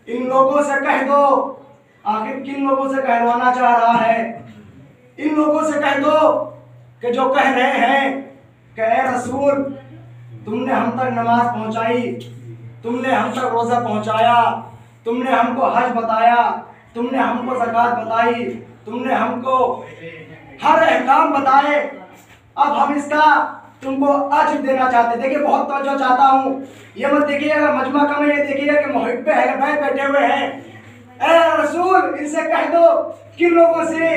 इन लोगों से कह दो, आखिर किन लोगों से कहलवाना चाह रहा है? इन लोगों से कह दो कि जो कह रहे हैं कि ऐ रसूल, तुमने हम तक नमाज पहुंचाई, तुमने हम तक रोजा पहुंचाया, तुमने हमको हज बताया, तुमने हमको ज़कात बताई, तुमने हमको हर अहकाम बताए, अब हम इसका तुमको अज्र देना चाहते। देखिए बहुत तवज्जो चाहता हूँ, ये मत देखिएगा मजमा का में, ये देखिएगा कि मुहिब्बे अहल बैत बैठे हुए हैं, ऐ रसूल इनसे कह दो किन लोगों से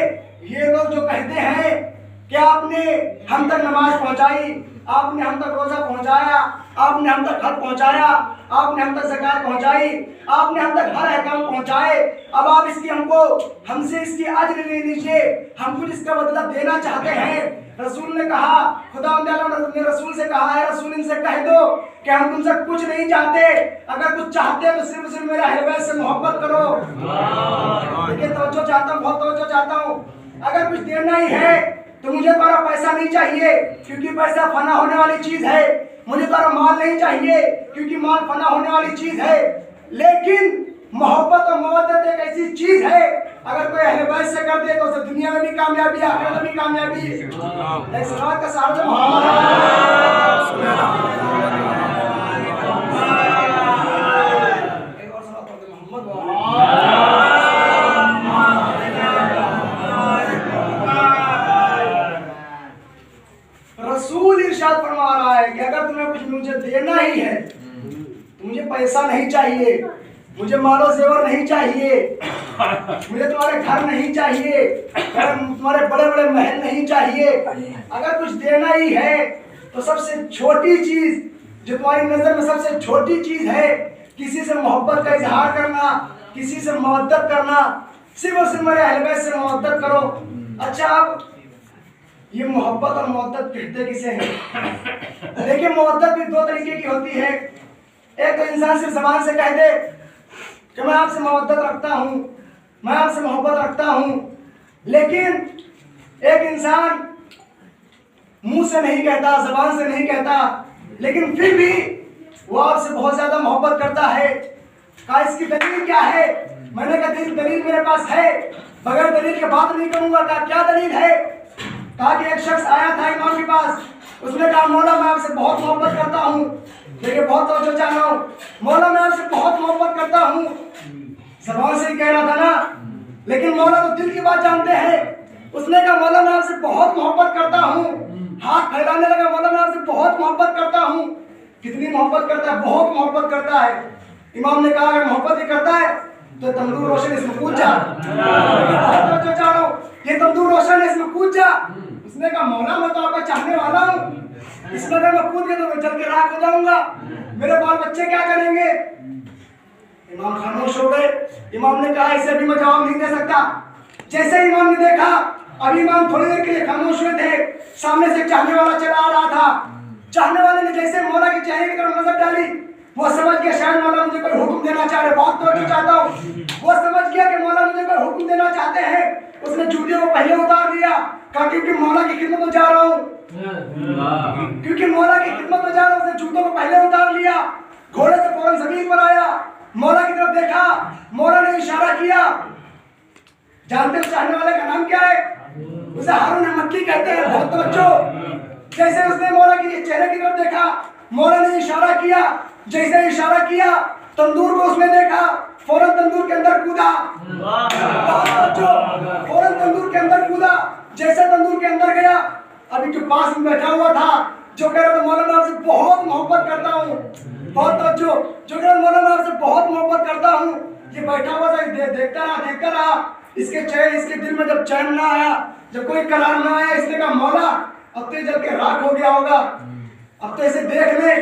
ये लोग जो कहते हैं कि आपने हम तक नमाज पहुंचाई, आपने हम तक रोजा पहुंचाया, आपने हम तक हज पहुंचाया, आपने हम तक ज़कात पहुंचाई, आपने हम तक हर अहकाम पहुंचाए, अब आप इसकी हमसे इसकी अज्र ले लीजिए, हम कुछ इसका बदला देना चाहते हैं। रसूल ने कहा, खुदा ने रसूल से कहा है, रसूल इनसे कह दो कि हम तुमसे कुछ नहीं चाहते, अगर कुछ चाहते हैं तो सिर्फ मेरे अहले बैत से मोहब्बत करो। देखिए तवज्जो चाहता हूँ, बहुत तवज्जो चाहता हूँ। अगर कुछ देना ही है तो मुझे तुम्हारा पैसा नहीं चाहिए, क्योंकि पैसा फना होने वाली चीज है। मुझे तुम्हारा माल नहीं चाहिए, क्योंकि माल फना होने वाली चीज है। लेकिन मोहब्बत और मवद्दत एक ऐसी चीज है, अगर कोई अहले बैत से कर दे तो उसे दुनिया में भी कामयाबी, आखिरत में भी कामयाबी। एक सलात का साहब रसूल इरशाद फरमा रहा है कि अगर तुम्हें कुछ मुझे देना ही है तो मुझे पैसा नहीं चाहिए, मुझे मालो जेवर नहीं चाहिए, मुझे तुम्हारे घर नहीं चाहिए, तुम्हारे बड़े बड़े महल नहीं चाहिए। अगर कुछ देना ही है तो सबसे छोटी चीज जो तुम्हारी नजर में सबसे छोटी चीज है, किसी से मोहब्बत का इजहार करना, किसी से मोहब्बत करना, सिर्फ और सिर्फ मेरे अहले बैत से मोहब्बत करो। अच्छा, अब ये मोहब्बत और मोहब्बत कहते किसे हैं? देखिए मोहब्बत भी दो तरीके की होती है। एक तो इंसान सिर्फ जबान से कह दे कि मैं आपसे मोहब्बत रखता हूँ, मैं आपसे मोहब्बत रखता हूँ, लेकिन एक इंसान मुंह से नहीं कहता, जबान से नहीं कहता, लेकिन फिर भी वो आपसे बहुत ज्यादा मोहब्बत करता है। कहा इसकी दलील क्या है? मैंने कहा दलील मेरे पास है, बगैर दलील के बात नहीं करूंगा। कहा क्या दलील है? कहा कि एक शख्स आया था इमाम के पास, उसने कहा मौला मैं आपसे बहुत मोहब्बत करता हूँ। देखिए बहुत तवज्जो चाह रहा हूँ, मौला मैं आपसे बहुत मोहब्बत करता हूँ। जबान से ही कह रहा था ना, लेकिन मौला तो दिल की बात जानते हैं। उसने कहा मौला मैं आपसे बहुत मोहब्बत करता हूँ, हाथ फैलाने लगा, मौला मैं आपसे बहुत मोहब्बत करता हूँ। कितनी मोहब्बत करता है? बहुत मोहब्बत करता है। इमाम ने कहा अगर मोहब्बत ही करता है तो तंदूर रोशन इसमें कूद जा। बहुत तवज्जो चाह रहा हूँ, ये तंदूर रोशन है इसमें कूद जा। उसने कहा मौला मैं तो आपका चाहने वाला हूँ, इसमें अगर मैं कूद गया तो मैं जल के राख हो जाऊंगा, मेरे बाल बच्चे क्या करेंगे? इमाम खामोश हो गए। इमाम ने कहा इसे भी मैं जवाब नहीं दे सकता। जैसे इमाम ने देखा, अभी इमाम थोड़ी देर के लिए खामोश हुए थे, सामने से चाहने वाला चला आ रहा था। चाहने वाले ने जैसे मौला के चेहरे की तरफ नजर डाली, वो समझ गया शायद मौला मुझे कोई हुक्म देना चाह रहे। बहुत तवज्जो चाहता हूँ, वो समझ गया कि मौला मुझे कोई हुक्म देना चाहते हैं। उसने जूते को पहले उतार दिया, कहा क्योंकि मौला की खिदमत में जा रहा हूँ, क्योंकि मौला की खिदमत में जा रहा हूँ। उसने जूतों को पहले उतार लिया, घोड़े से फौरन जमीन पर आया, मौला की तरफ देखा, मौला ने इशारा किया। जानते हो चाहने वाले का नाम क्या है? उसे हारून मक्की कहते हैं। बहुत तवज्जो। जैसे उसने मौला के चेहरे की तरफ देखा, मौला ने इशारा किया, जैसे इशारा किया तंदूर को उसने देखा, फौरन तंदूर के अंदर कूदा। फौरन तंदूर के अंदर कूदा। जैसे तंदूर के अंदर गया, अभी जो पास में बैठा हुआ था जो कह रहा था मौला मैं आपसे बहुत मोहब्बत करता हूँ, बहुत तवज्जो, जो कह रहा मौला मैं आपसे बहुत मोहब्बत करता हूँ, ये बैठा हुआ था देखता रहा। इसके चैन, इसके दिल में जब चैन ना आया, जब कोई करार ना आया, इसने कहा मौला अब तो जल के राख हो गया होगा, अब तो इसे देख ले।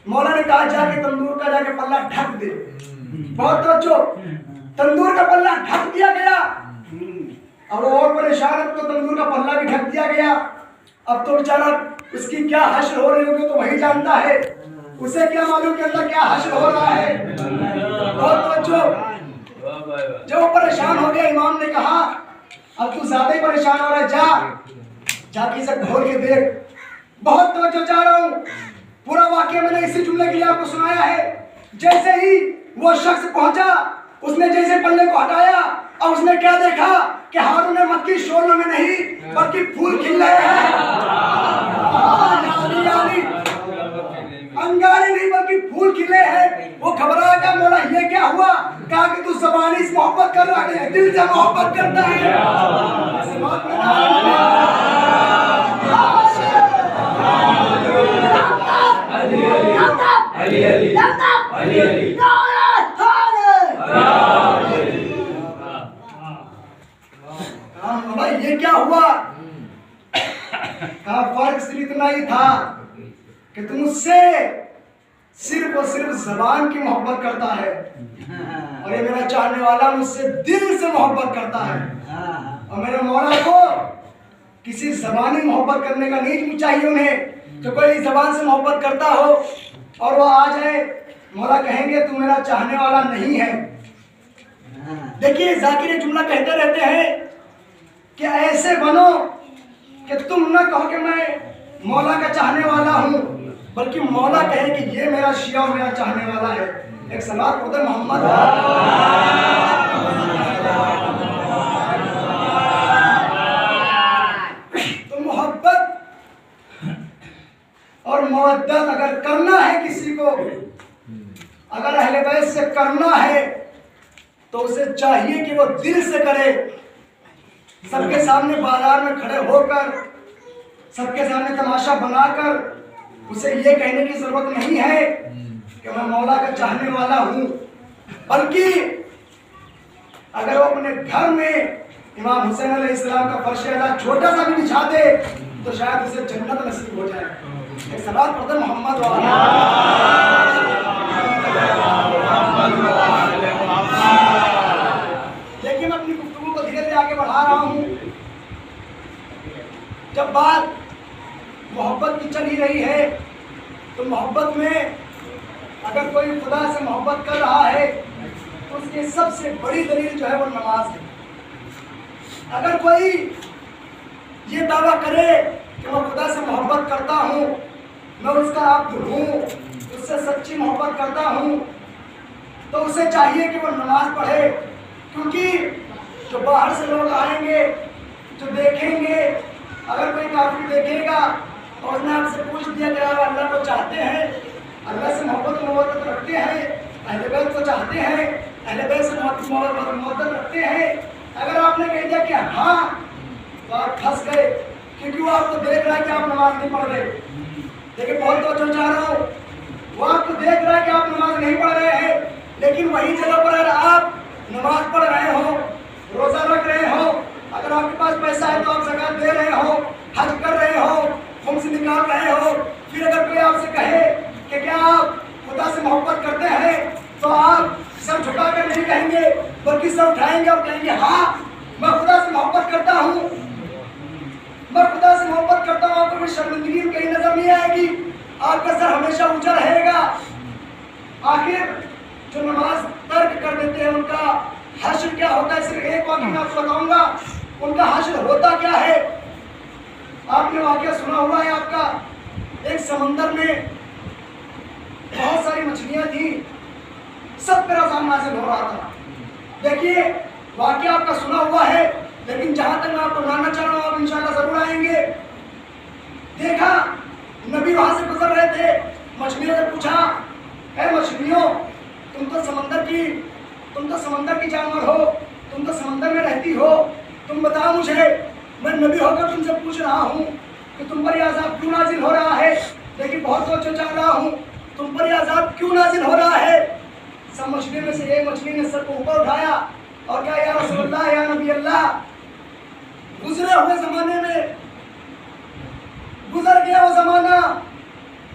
मौला ने कहा जाके तंदूर का जाके पल्ला ढक दे। बहुत तवज्जो, तंदूर का पल्ला ढक दिया गया। अब और परेशान, तो तंदूर का पल्ला भी ढक दिया गया। अब तो बेचारा उसकी क्या हश्र हो रही होगी तो वही जानता है, उसे क्या मालूम के अंदर क्या हश्र हो रहा है। बहुत तवज्जो, जो परेशान हो गया, इमाम ने कहा अब तू ज्यादा ही परेशान हो रहा है, जाके इसे खोल के देख। बहुत तवज्जो चाह रहा हूँ, पूरा वाक्य मैंने इसी जुमले के लिए आपको सुनाया है। जैसे ही वो शख्स पहुंचा, उसने जैसे पल्ले को हटाया और उसने क्या देखा कि हारून मक्की शोलों में नहीं बल्कि फूल खिल रहे हैं। अंगारे नहीं बल्कि फूल खिले हैं। वो घबरा गया, बोला ये क्या हुआ? कहा कि तू ज़बानी से मोहब्बत कर रहा है, दिल से मोहब्बत करता है। अली इतना ही था कि तुम उससे सिर्फ और सिर्फ जबान की मोहब्बत करता है, और ये मेरा चाहने वाला मुझसे दिल से मोहब्बत करता है। और मेरे मौला को किसी जबानी मोहब्बत करने का नहीं चाहिए उन्हें। तो कोई जबान से मोहब्बत करता हो और वो आ जाए, मौला कहेंगे तू मेरा चाहने वाला नहीं है। देखिए जाकिर जुमला कहते रहते हैं कि ऐसे बनो कि तुम न कहो कि मैं मौला का चाहने वाला हूँ, बल्कि मौला कहे कि ये मेरा शिया और मेरा चाहने वाला है। एक सलात पढ़े मोहम्मद। तो मोहब्बत और मवद्दत अगर करना है किसी को, अगर अहले बैत से करना है, तो उसे चाहिए कि वो दिल से करे। सबके सामने बाजार में खड़े होकर, सबके सामने तमाशा बनाकर उसे ये कहने की जरूरत नहीं है कि मैं मौला का चाहने वाला हूँ, बल्कि अगर वो अपने घर में इमाम हुसैन अलैहिस्सलाम का फर्श अदा छोटा सा भी बिछा दे तो शायद उसे जन्नत नसीब हो जाए। एक सलात पढ़ते मोहम्मद वाला। लेकिन अपनी गुफ्तगू को धीरे धीरे आगे बढ़ा रहा हूँ। जब बात मोहब्बत की चल ही रही है, तो मोहब्बत में अगर कोई खुदा से मोहब्बत कर रहा है तो उसकी सबसे बड़ी दलील जो है वो नमाज है। अगर कोई ये दावा करे कि मैं खुदा से मोहब्बत करता हूँ, मैं उसका अब्द हूँ, उससे सच्ची मोहब्बत करता हूँ, तो उसे चाहिए कि वो नमाज पढ़े। क्योंकि जो बाहर से लोग आएंगे, जो देखेंगे, अगर कोई काफिर देखेगा और उसने आपसे पूछ दिया कि आप अल्लाह को चाहते हैं, अल्लाह से मोहब्बत रखते हैं, अहले बैत को चाहते हैं, अहले बैत से मोहब्बत रखते हैं, अगर आपने कह दिया कि हाँ, तो आप फंस गए। क्योंकि वो आपको देख रहा है कि आप नमाज नहीं पढ़ रहे। देखिए बहुत तो चाह रहा हूँ, वो आपको देख रहा है कि आप नमाज नहीं पढ़ रहे हैं, लेकिन वही जगह पर अगर आप नमाज पढ़ रहे हो, रोजा रख रहे हो, अगर आपके पास पैसा है तो आप ज़कात दे रहे हो, हज कर रहे हो, खुम्स निकाल रहे हो, फिर अगर कोई आपसे कहे कि क्या आप खुदा से मोहब्बत करते हैं, तो आप सर झुका कर नहीं कहेंगे, बल्कि सर उठाएंगे और कहेंगे हाँ मैं खुदा से मोहब्बत करता हूँ, मैं खुदा से मोहब्बत करता हूँ। आपको कोई शर्मिंदगी कहीं नजर नहीं आएगी, आपका सर हमेशा ऊंचा रहेगा। आखिर जो नमाज तर्क कर देते हैं उनका हश्र क्या होता है, सिर्फ एक वाक़या मैं आपको बताऊंगा, उनका हश्र होता क्या है। आपने वाक़या सुना हुआ है आपका, एक समंदर में बहुत सारी मछलियां थी, सब पर अज़ाब नाज़िल हो रहा था। देखिए वाक़या आपका सुना हुआ है, लेकिन जहां तक मैं आपको बताना चाह रहा हूँ आप इंशाल्लाह जरूर आएंगे। देखा नबी वहां से गुजर रहे थे, मछलियों से पूछा, ऐ मछलियों तुम तो समंदर की जानवर हो, तुम तो समंदर में रहती हो, तुम बताओ मुझे, मैं नबी होकर तुमसे पूछ रहा हूँ कि तुम पर यह अज़ाब क्यों नाजिल हो रहा है। लेकिन बहुत सोच चाह रहा हूँ, तुम पर यह अज़ाब क्यों नाजिल हो रहा है। सब मछली में से एक मछली ने सर को ऊपर उठाया और कहा या रसूलल्लाह, या नबी अल्लाह, गुजरे हुए जमाने में गुजर गया वो जमाना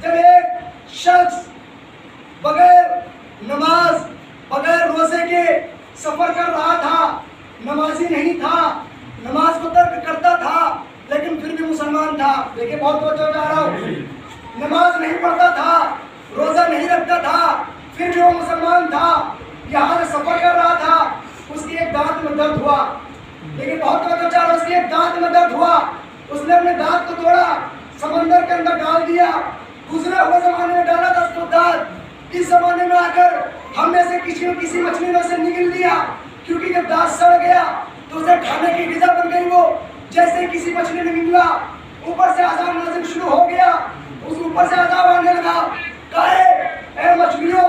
जब एक शख्स बगैर नमाज, बगैर रोजे के सफर कर रहा था, नमाजी नहीं था, नमाज को तर्क करता था, लेकिन फिर भी मुसलमान था। देखिए बहुत जा रहा हूँ, नमाज नहीं पढ़ता था, रोजा नहीं रखता था, फिर भी वो मुसलमान था, यहाँ से सफर कर रहा था, उसकी एक दांत में दर्द हुआ। लेकिन बहुत जा रहा, उसकी एक दांत में दर्द हुआ, उसने अपने दांत को तोड़ा, समंदर के अंदर डाल दिया। गुजरे हुए जमाने में डाला था उसको दांत, इस जमाने में आकर हम में से किसी मछली में से निकल दिया, क्योंकि जब दांत सड़ गया तो उसे खाने की ग़िज़ा बन गई। वो जैसे किसी मछली ने निकला, ऊपर से अज़ाब नाज़िल शुरू हो गया, उस ऊपर से अज़ाब आने लगा। कहे ऐ मछलियों,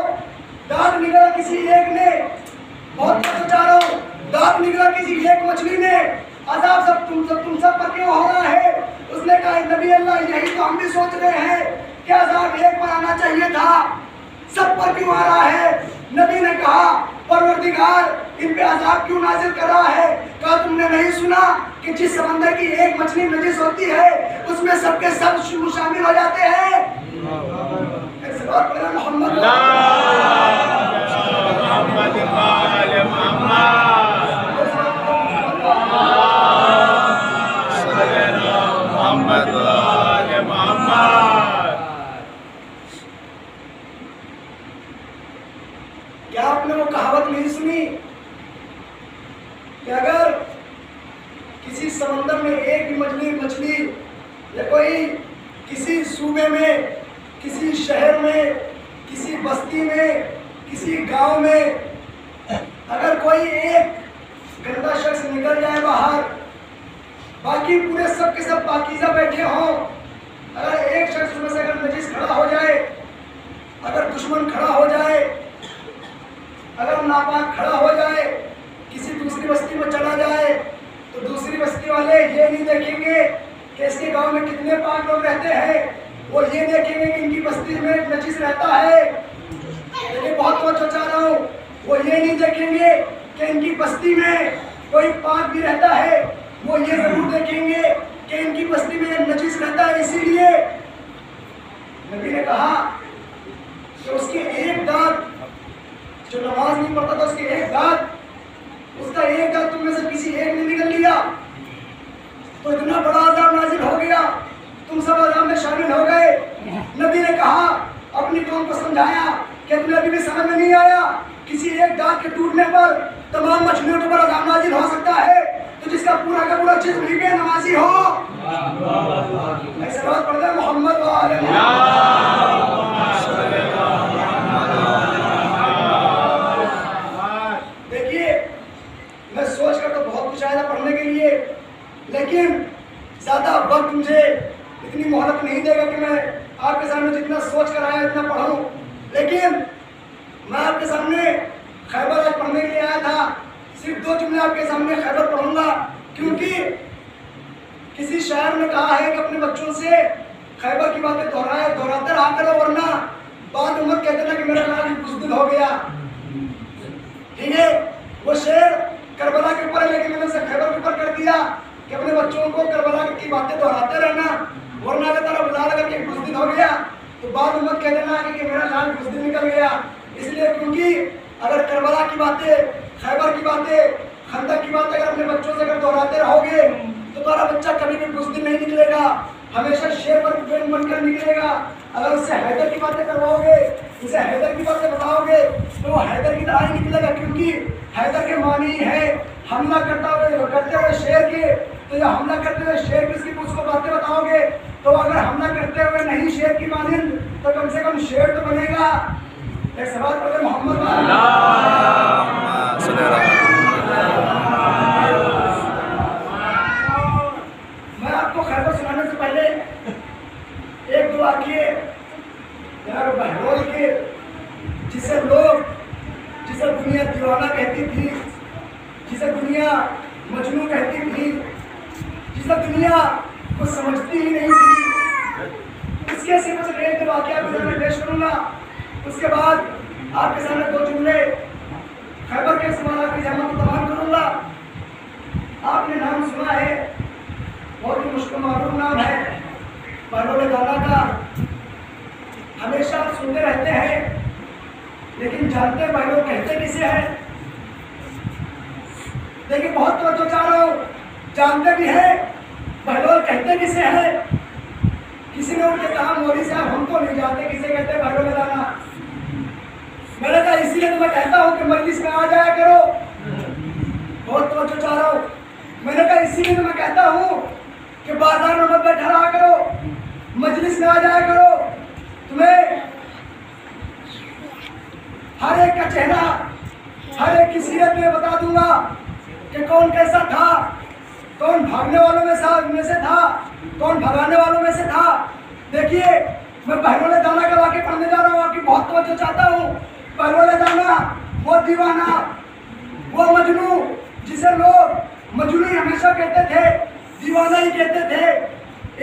दांत निकला किसी एक ने, बहुत जा रहा हूँ, दांत निकला किसी एक मछली ने, अज़ाब सब तुम सब पर क्यों हो रहा है। उसने कहा नबी अल्लाह, यही तो हम भी सोच रहे हैं कि अज़ाब एक पर आना चाहिए था, सब पर क्यों आ रहा है। नबी ने कहा परवरदिगार, इन पे अजाब क्यों नाजिल कर रहा है? क्या तुमने नहीं सुना कि जिस समंदर की एक मछली नजिस होती है उसमें सबके सब शामिल हो जाते हैं? मोहम्मद क्या आपने वो कहावत नहीं सुनी कि अगर किसी समंदर में एक भी मछली या कोई किसी सूबे में, किसी शहर में, किसी बस्ती में, किसी गांव में अगर कोई एक गंदा शख्स निकल जाए बाहर, बाकी पूरे सब के सब पाकीज़ा बैठे हों, अगर एक शख्स उसमें से अगर नजीस खड़ा हो जाए, अगर दुश्मन खड़ा हो जाए, अगर नापाक खड़ा हो जाए, किसी दूसरी बस्ती में चला जाए, तो दूसरी बस्ती वाले ये नहीं देखेंगे कि इसके गांव में कितने पाक लोग रहते हैं, वो ये देखेंगे कि इनकी बस्ती में नजीस रहता है। लेकिन बहुत चाह रहा हूँ, वो ये नहीं देखेंगे कि इनकी बस्ती में कोई पाक भी रहता है, वो ये जरूर देखेंगे कि इनकी बस्ती में नजीस रहता है। इसीलिए नबी ने कहा कि उसकी एक दांत, जो नमाज नहीं पढ़ता था उसकी एक दांत, उसका एक दांत तुम में से किसी एक ने निकल लिया तो इतना बड़ा अज़ाब नाजिल हो गया, तुम सब अज़ाब में शामिल हो गए। नबी ने कहा, अपनी कौम को समझाया कि तुम्हें अभी भी समझ में नहीं आया, किसी एक दांत के टूटने पर तमाम मछलियों के ऊपर अज़ाब नाजिल हो सकता है, तो जिसका पूरा का पूरा जिस्म भी बेनमाजी हो। ऐसे बात पढ़ते हैं मोहम्मद वाले पढ़ने के लिए, लेकिन ज्यादा वक्त मुझे इतनी मोहलत नहीं देगा कि मैं आपके सामने जितना सोच कर आया इतना पढ़ूं। लेकिन मैं आपके सामने खैबर आज पढ़ने के लिए आया था। सिर्फ 2 जुमले आपके सामने खैबर पढ़ूंगा, क्योंकि किसी शायर ने कहा है कि अपने बच्चों से खैबर की बातें दोहराते रहा करो, वरना बाद में मत कहते ना कि मेरा नाम बुज़दिल हो गया। ठीक है, वो शेर करबला के ऊपर है, लेकिन मैंने उसे खैबर के ऊपर कर दिया कि अपने बच्चों को करबला की बातें दोहराते रहना, वरना अगर तेरा बुला लगा कि बुज़दिल हो गया तो बाद में मत कह देना कि मेरा नाम बुज़दिल निकल गया। इसलिए क्योंकि अगर करबला की बातें, खैबर की बातें, खंदक की बातें अगर अपने बच्चों से अगर दोहराते रहोगे तो तुम्हारा बच्चा कभी भी बुज़दिल नहीं निकलेगा, हमेशा शेर पर बनकर निकलेगा। अगर उससे हैदर की बातें करवाओगे, उसे हैदर की बातें बताओगे तो वो हैदर की तरह ही निकलेगा, क्योंकि हैदर के मानी है हमला करते हुए शेर के। तो ये हमला करते हुए शेर की उसको बातें बताओगे, तो अगर हमला करते हुए नहीं शेर की मानिंद तो कम से कम शेर तो बनेगा। एक सवाल पढ़े मोहम्मद। मैं आपको खैबर सुनाने से पहले एक दो वाक़ये बहलोल के, जिसे दुनिया दीवाना कहती थी, जिसे दुनिया मजनू कहती थी, जिसे दुनिया को समझती ही नहीं थी, उसके सिर्फ एक दो वाक़या मैं पेश करूँगा। उसके बाद आपके सामने 2 जुमले खैबर के सवाल की जमा को तमाम करूँगा। आपने नाम सुना है, बहुत ही मुश्किल मालूम नाम है बहलोल दाना का। हमेशा आप सुनते रहते हैं, लेकिन जानते हैं बहलोल कहते किसे हैं? देखिए, बहुत तो चाह रहा हूँ, जानते भी हैं बहलोल कहते किसे हैं? किसी ने उनके कहा, मौलवी साहब हम तो नहीं जानते किसे कहते हैं बहलोल दाना। मैंने कहा इसीलिए तो मैं कहता हूँ कि मजलिस में आ जाया करो। बहुत तो चाह रहा हूँ, मैंने कहा इसीलिए तो मैं कहता हूँ कि बाजार में मत बैठा रहा करो, मजलिस में आ जाया करो। तुम्हें हर एक का चेहरा, हर एक की सीरत में बता दूंगा कि कौन कैसा था, कौन भागने वालों में से था, कौन भगाने वालों में से था। देखिए, मैं बहलोल दाना का वाक़या पढ़ने जा रहा हूँ, आपकी बहुत तवज्जो चाहता हूँ। बहलोल दाना वो दीवाना, वो मजनू, जिसे लोग मजनू ही हमेशा कहते थे, दीवाना ही कहते थे।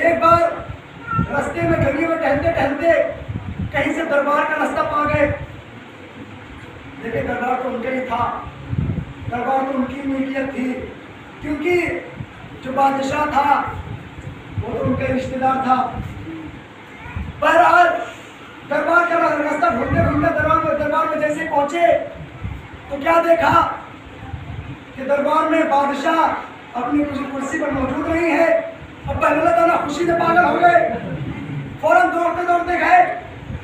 एक बार रास्ते में गली में टहलते टहलते कहीं से दरबार का रास्ता पा गए। देखिए, दरबार तो उनका ही था, दरबार में उनकी मिल्कियत थी, क्योंकि जो बादशाह था वो तो उनका रिश्तेदार था। बहरहाल दरबार का रास्ता ढूंढते ढूंढते दरबार में जैसे पहुंचे तो क्या देखा कि दरबार में बादशाह अपनी कुर्सी पर मौजूद नहीं है। अब बहलोल दाना खुशी से पागल हो गए, फौरन दौड़ते दौड़ते गए,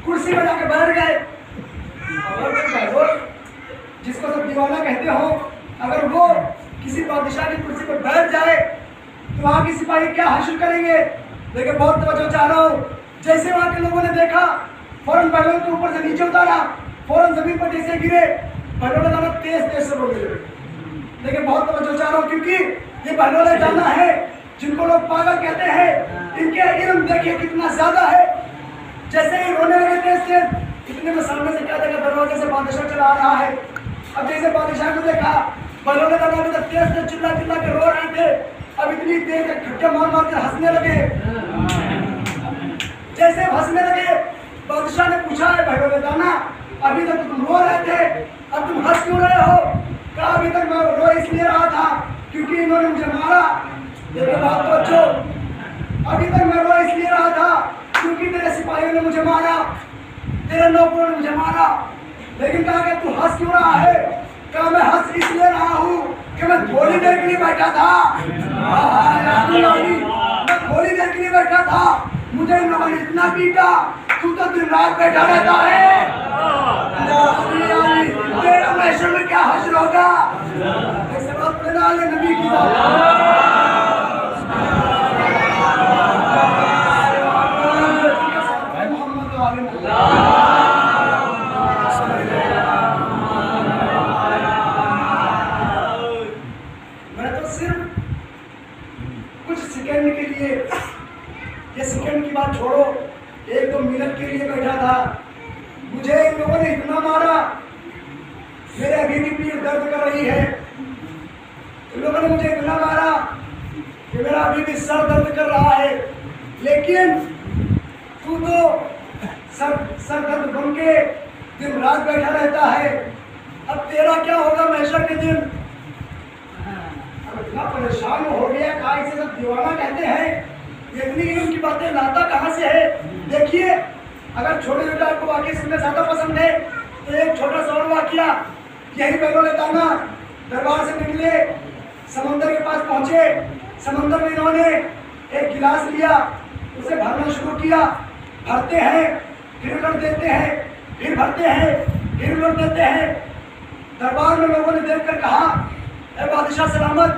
कुर्सी पर जाके बैठ गए। जिसको सब दीवाना कहते हो, अगर वो किसी बादशाह की कुर्सी पर बैठ जाए तो वहाँ के सिपाही क्या हासिल करेंगे। लेकिन बहुत तवज्जो चाह रहा हूँ, जैसे वहाँ के लोगों ने देखा फौरन बहलोल के ऊपर से नीचे उतारा, फौरन जमीन पर जैसे गिरे, बहलोल दाना तेज तेज से बोलने लगे। लेकिन बहुत तवज्जो चाह रहा हूँ, क्योंकि ये बहलोल दाना है जिनको लोग पागल कहते हैं, इनके इल्म देखिए कितना ज्यादा है। जैसे ही रोने लगे तेज तेज, इतने में सामने से क्या देखा, दरवाजे से बादशाह चला आ रहा है। अब जैसे बादशाह को देखा, बहलोल दाना भी तेज तेज चिल्ला चिल्ला के रो रहे थे। अब इतनी तेज खट्टे मार मार कर हंसने लगे। जैसे हंसने लगे, बादशाह ने पूछा है बहलोल दाना, अभी तक तुम रो रहे थे, अब तुम हंस क्यों रहे हो? कहा अभी तक मैं रो इसलिए रहा था क्योंकि इन्होंने मुझे मारा। देखो बात तो अच्छो, अभी तक मैं रो इसलिए रहा था क्योंकि तेरे सिपाहियों ने मुझे मारा, तेरे नौकरों ने मुझे मारा। लेकिन कहा कि तू हंस क्यों रहा है? कहा मैं हंस इसलिए रहा हूँ कि मैं थोड़ी देर के लिए बैठा था, मैं थोड़ी देर के लिए बैठा था, मुझे इन लोगों ने इतना पीटा, तू तो दिन रात बैठा रहता है, तेरा मैशर में क्या हश्र होगा? ऐसे बात पढ़ना आले नबी की मैं तो सिर्फ कुछ सेकंड के लिए, ये सेकंड की बात छोड़ो, 1-2 मिनट के लिए बैठा था। मुझे इन लोगों ने इतना मारा, मेरे अभी भी पीठ दर्द कर रही है। इन लोगों ने मुझे इतना मारा कि मेरा अभी भी सर दर्द कर रहा है। लेकिन तू तो सर दर्द बन के दिन रात बैठा रहता है, अब तेरा क्या होगा महशर के दिन? अब इतना परेशान हो गया, कहा इसे सब दीवाना कहते हैं, इतनी इल्म की बातें लाता कहाँ से है? देखिए, अगर छोटे छोटे आपको वाकई सुनना ज्यादा पसंद है तो एक छोटा सा और वाकया, यही बहलोल दाना दरबार से निकले, समंदर के पास पहुंचे, समंदर में इन्होंने एक गिलास लिया, उसे भरना शुरू किया। भरते हैं, फिर उलट देते हैं, फिर भरते हैं, फिर उलट देते हैं। दरबार में लोगों ने देखकर कहा, ए बादशाह सलामत,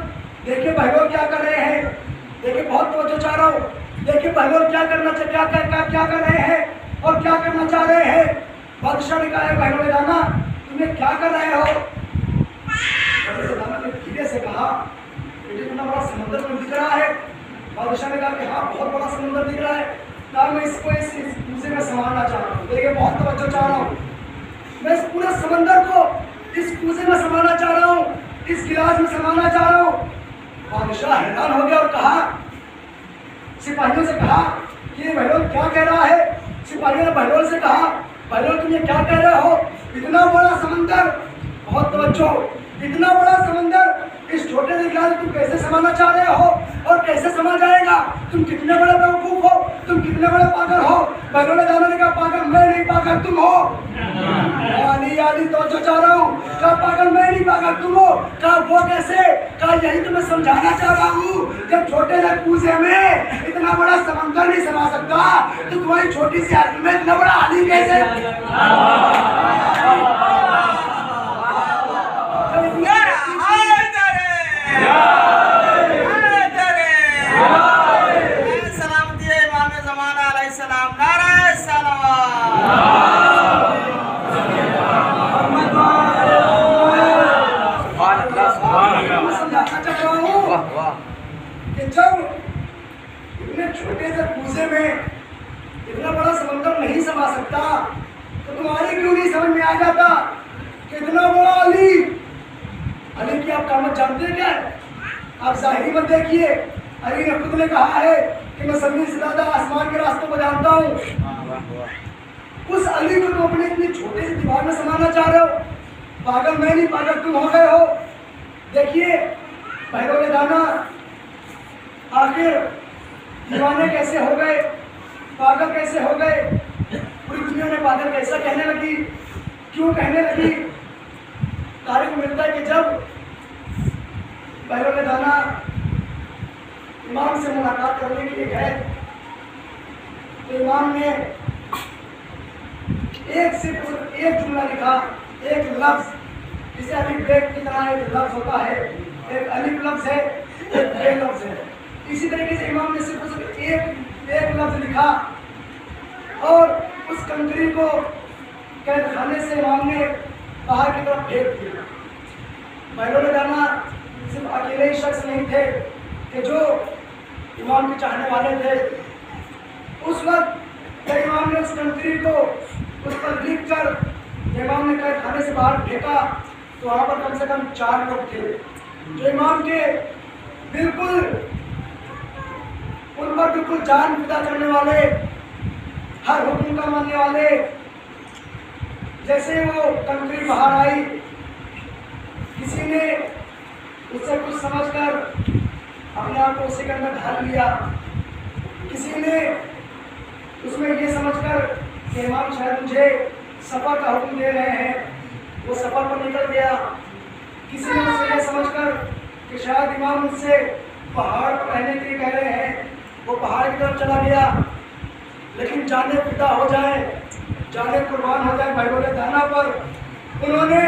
देखिए बहलोल क्या कर रहे हैं, देखिए बहुत तवज्जो चाह रहा हूँ, देखिए बहलोल क्या कर रहे हैं और क्या करना चाह रहे हैं। बादशाह ने कहा, बहलोल दाना तुम्हें क्या कर रहे हो? बहलोल दाना ने धीरे से कहा, बेटे इतना बड़ा समंदर में दिख रहा है। बादशाह ने कहा कि हाँ बहुत बड़ा समंदर दिख रहा है, कहा मैं इसको इस कुएं में समाना चाह रहा हूँ। देखिए बहुत तवज्जो चाह रहा हूँ, मैं इस पूरे समंदर को इस कुएं में समाना चाह रहा हूँ, इस गिलास में समाना चाह रहा हूँ। बादशाह हैरान हो गया और कहा, सिपाहियों से कहा कि ये बहलोल क्या कह रहा है? सिपाहियों ने बहलोल से कहा, बहलोल तुम ये क्या कह रहे हो? इतना बड़ा समंदर, बहुत तवज्जो, इतना बड़ा समंदर इस छोटे से गिलास में तुम कैसे समाना चाह रहे हो और कैसे समा जाएगा? तुम कितने बड़े बेवकूफ हो, तुम कितने बड़े पागल हो। बहलोल दाना ने कहा, पागल मैं नहीं, पागल तुम हो। आली तो जो चाह रहा हूँ, कहा पागल मैं नहीं, पागल तुम हो। कहा वो कैसे? कहा यही तो मैं समझाना चाह रहा हूँ, जब छोटे से कुएं में इतना बड़ा समंदर नहीं समा सकता तो तुम्हारी छोटी सी आदमी में इतना बड़ा आली कैसे? कि जब इतने छोटे से कुएं में इतना बड़ा समंदर नहीं समा सकता तो तुम्हारी क्यों नहीं समझ में आ जाता कि इतना बड़ा अली की आप कामत जानते हैं क्या है? आप जाहिरी मत देखिए, अली ने खुद ने कहा है कि मैं जमीन से ज्यादा आसमान के रास्तों को जानता हूँ। उस अली को तुम अपने इतनी छोटे से दीवार में समाना चाह रहे हो। पागल मैं नहीं, पागल तुम हो गए हो। बहनों दाना, आखिर दीवाने कैसे हो गए, पागल कैसे हो गए, पूरी दुनिया ने पागल कैसा कहने लगी, क्यों कहने लगी? तारीख मिलता है कि जब बहनों दाना इमाम से मुलाकात करने के लिए गए तो इमाम ने सिर्फ एक जुमला लिखा, एक लफ्ज, जिसे अभी ब्रेक की तरह एक लफ्ज होता है, एक अलिफ लफ्ज है, एक बे लफ्ज है। इसी तरीके से इमाम ने सिर्फ एक लफ्ज लिखा और उस कंकरी को कैद खाने से इमाम ने बाहर की तरफ फेंक दिया। बहनों दाना सिर्फ अकेले ही शख्स नहीं थे कि जो इमाम के चाहने वाले थे। उस वक्त जब इमाम ने उस कंकरी को उस पर लिख कर इमाम ने कैद खाने से बाहर फेंका तो वहाँ पर कम से कम 4 लोग थे जो इमाम के बिल्कुल उन पर बिल्कुल जान फिदा करने वाले, हर हुक्म का मानने वाले। जैसे वो कंकरी बाहर आई, किसी ने उससे कुछ समझकर अपने आप को उसी के अंदर ढाल लिया, किसी ने उसमें ये समझकर कि इमाम शायद मुझे सफ़र का हुक्म दे रहे हैं, वो सफ़र पर निकल गया। किसी ने उससे ये समझकर कि शायद इमाम मुझसे पहाड़ पर रहने के लिए कह रहे हैं, वो पहाड़ की तरफ चला गया। लेकिन जाने फिदा हो जाए, जाने कुर्बान हो जाए बहनों दाना पर, उन्होंने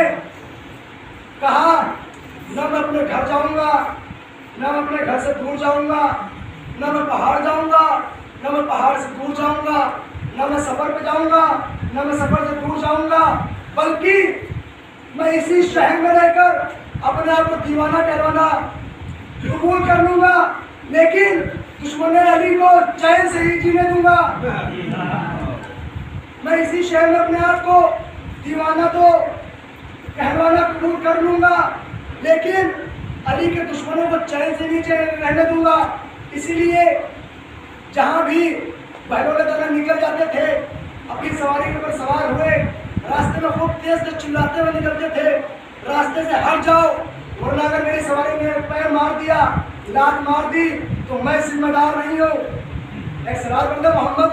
कहा न मैं अपने घर जाऊंगा, न मैं अपने घर से दूर जाऊंगा, न मैं पहाड़ जाऊंगा, न मैं पहाड़ से दूर जाऊंगा, न मैं सफर पे जाऊंगा, न मैं सफर से दूर जाऊंगा, बल्कि मैं इसी शहर में रहकर अपने आप को दीवाना कहलाना कबूल कर लूंगा, लेकिन दुश्मन अली को चैन से ही जीने दूंगा। मैं इसी शहर में अपने आप को दीवाना तो कहलवाना कबूल कर लूंगा, लेकिन अली के दुश्मनों को चैन से नीचे रहने दूंगा। इसीलिए जहाँ भी बहनों दाना निकल जाते थे, अपनी सवारी के ऊपर सवार हुए, रास्ते में खूब तेज चिल्लाते हुए निकलते थे, रास्ते से हट जाओ, वरना अगर मेरी सवारी ने पैर मार दिया, लात मार दी तो मैं जिम्मेदार नहीं हूँ। एक सलात बंदा मोहम्मद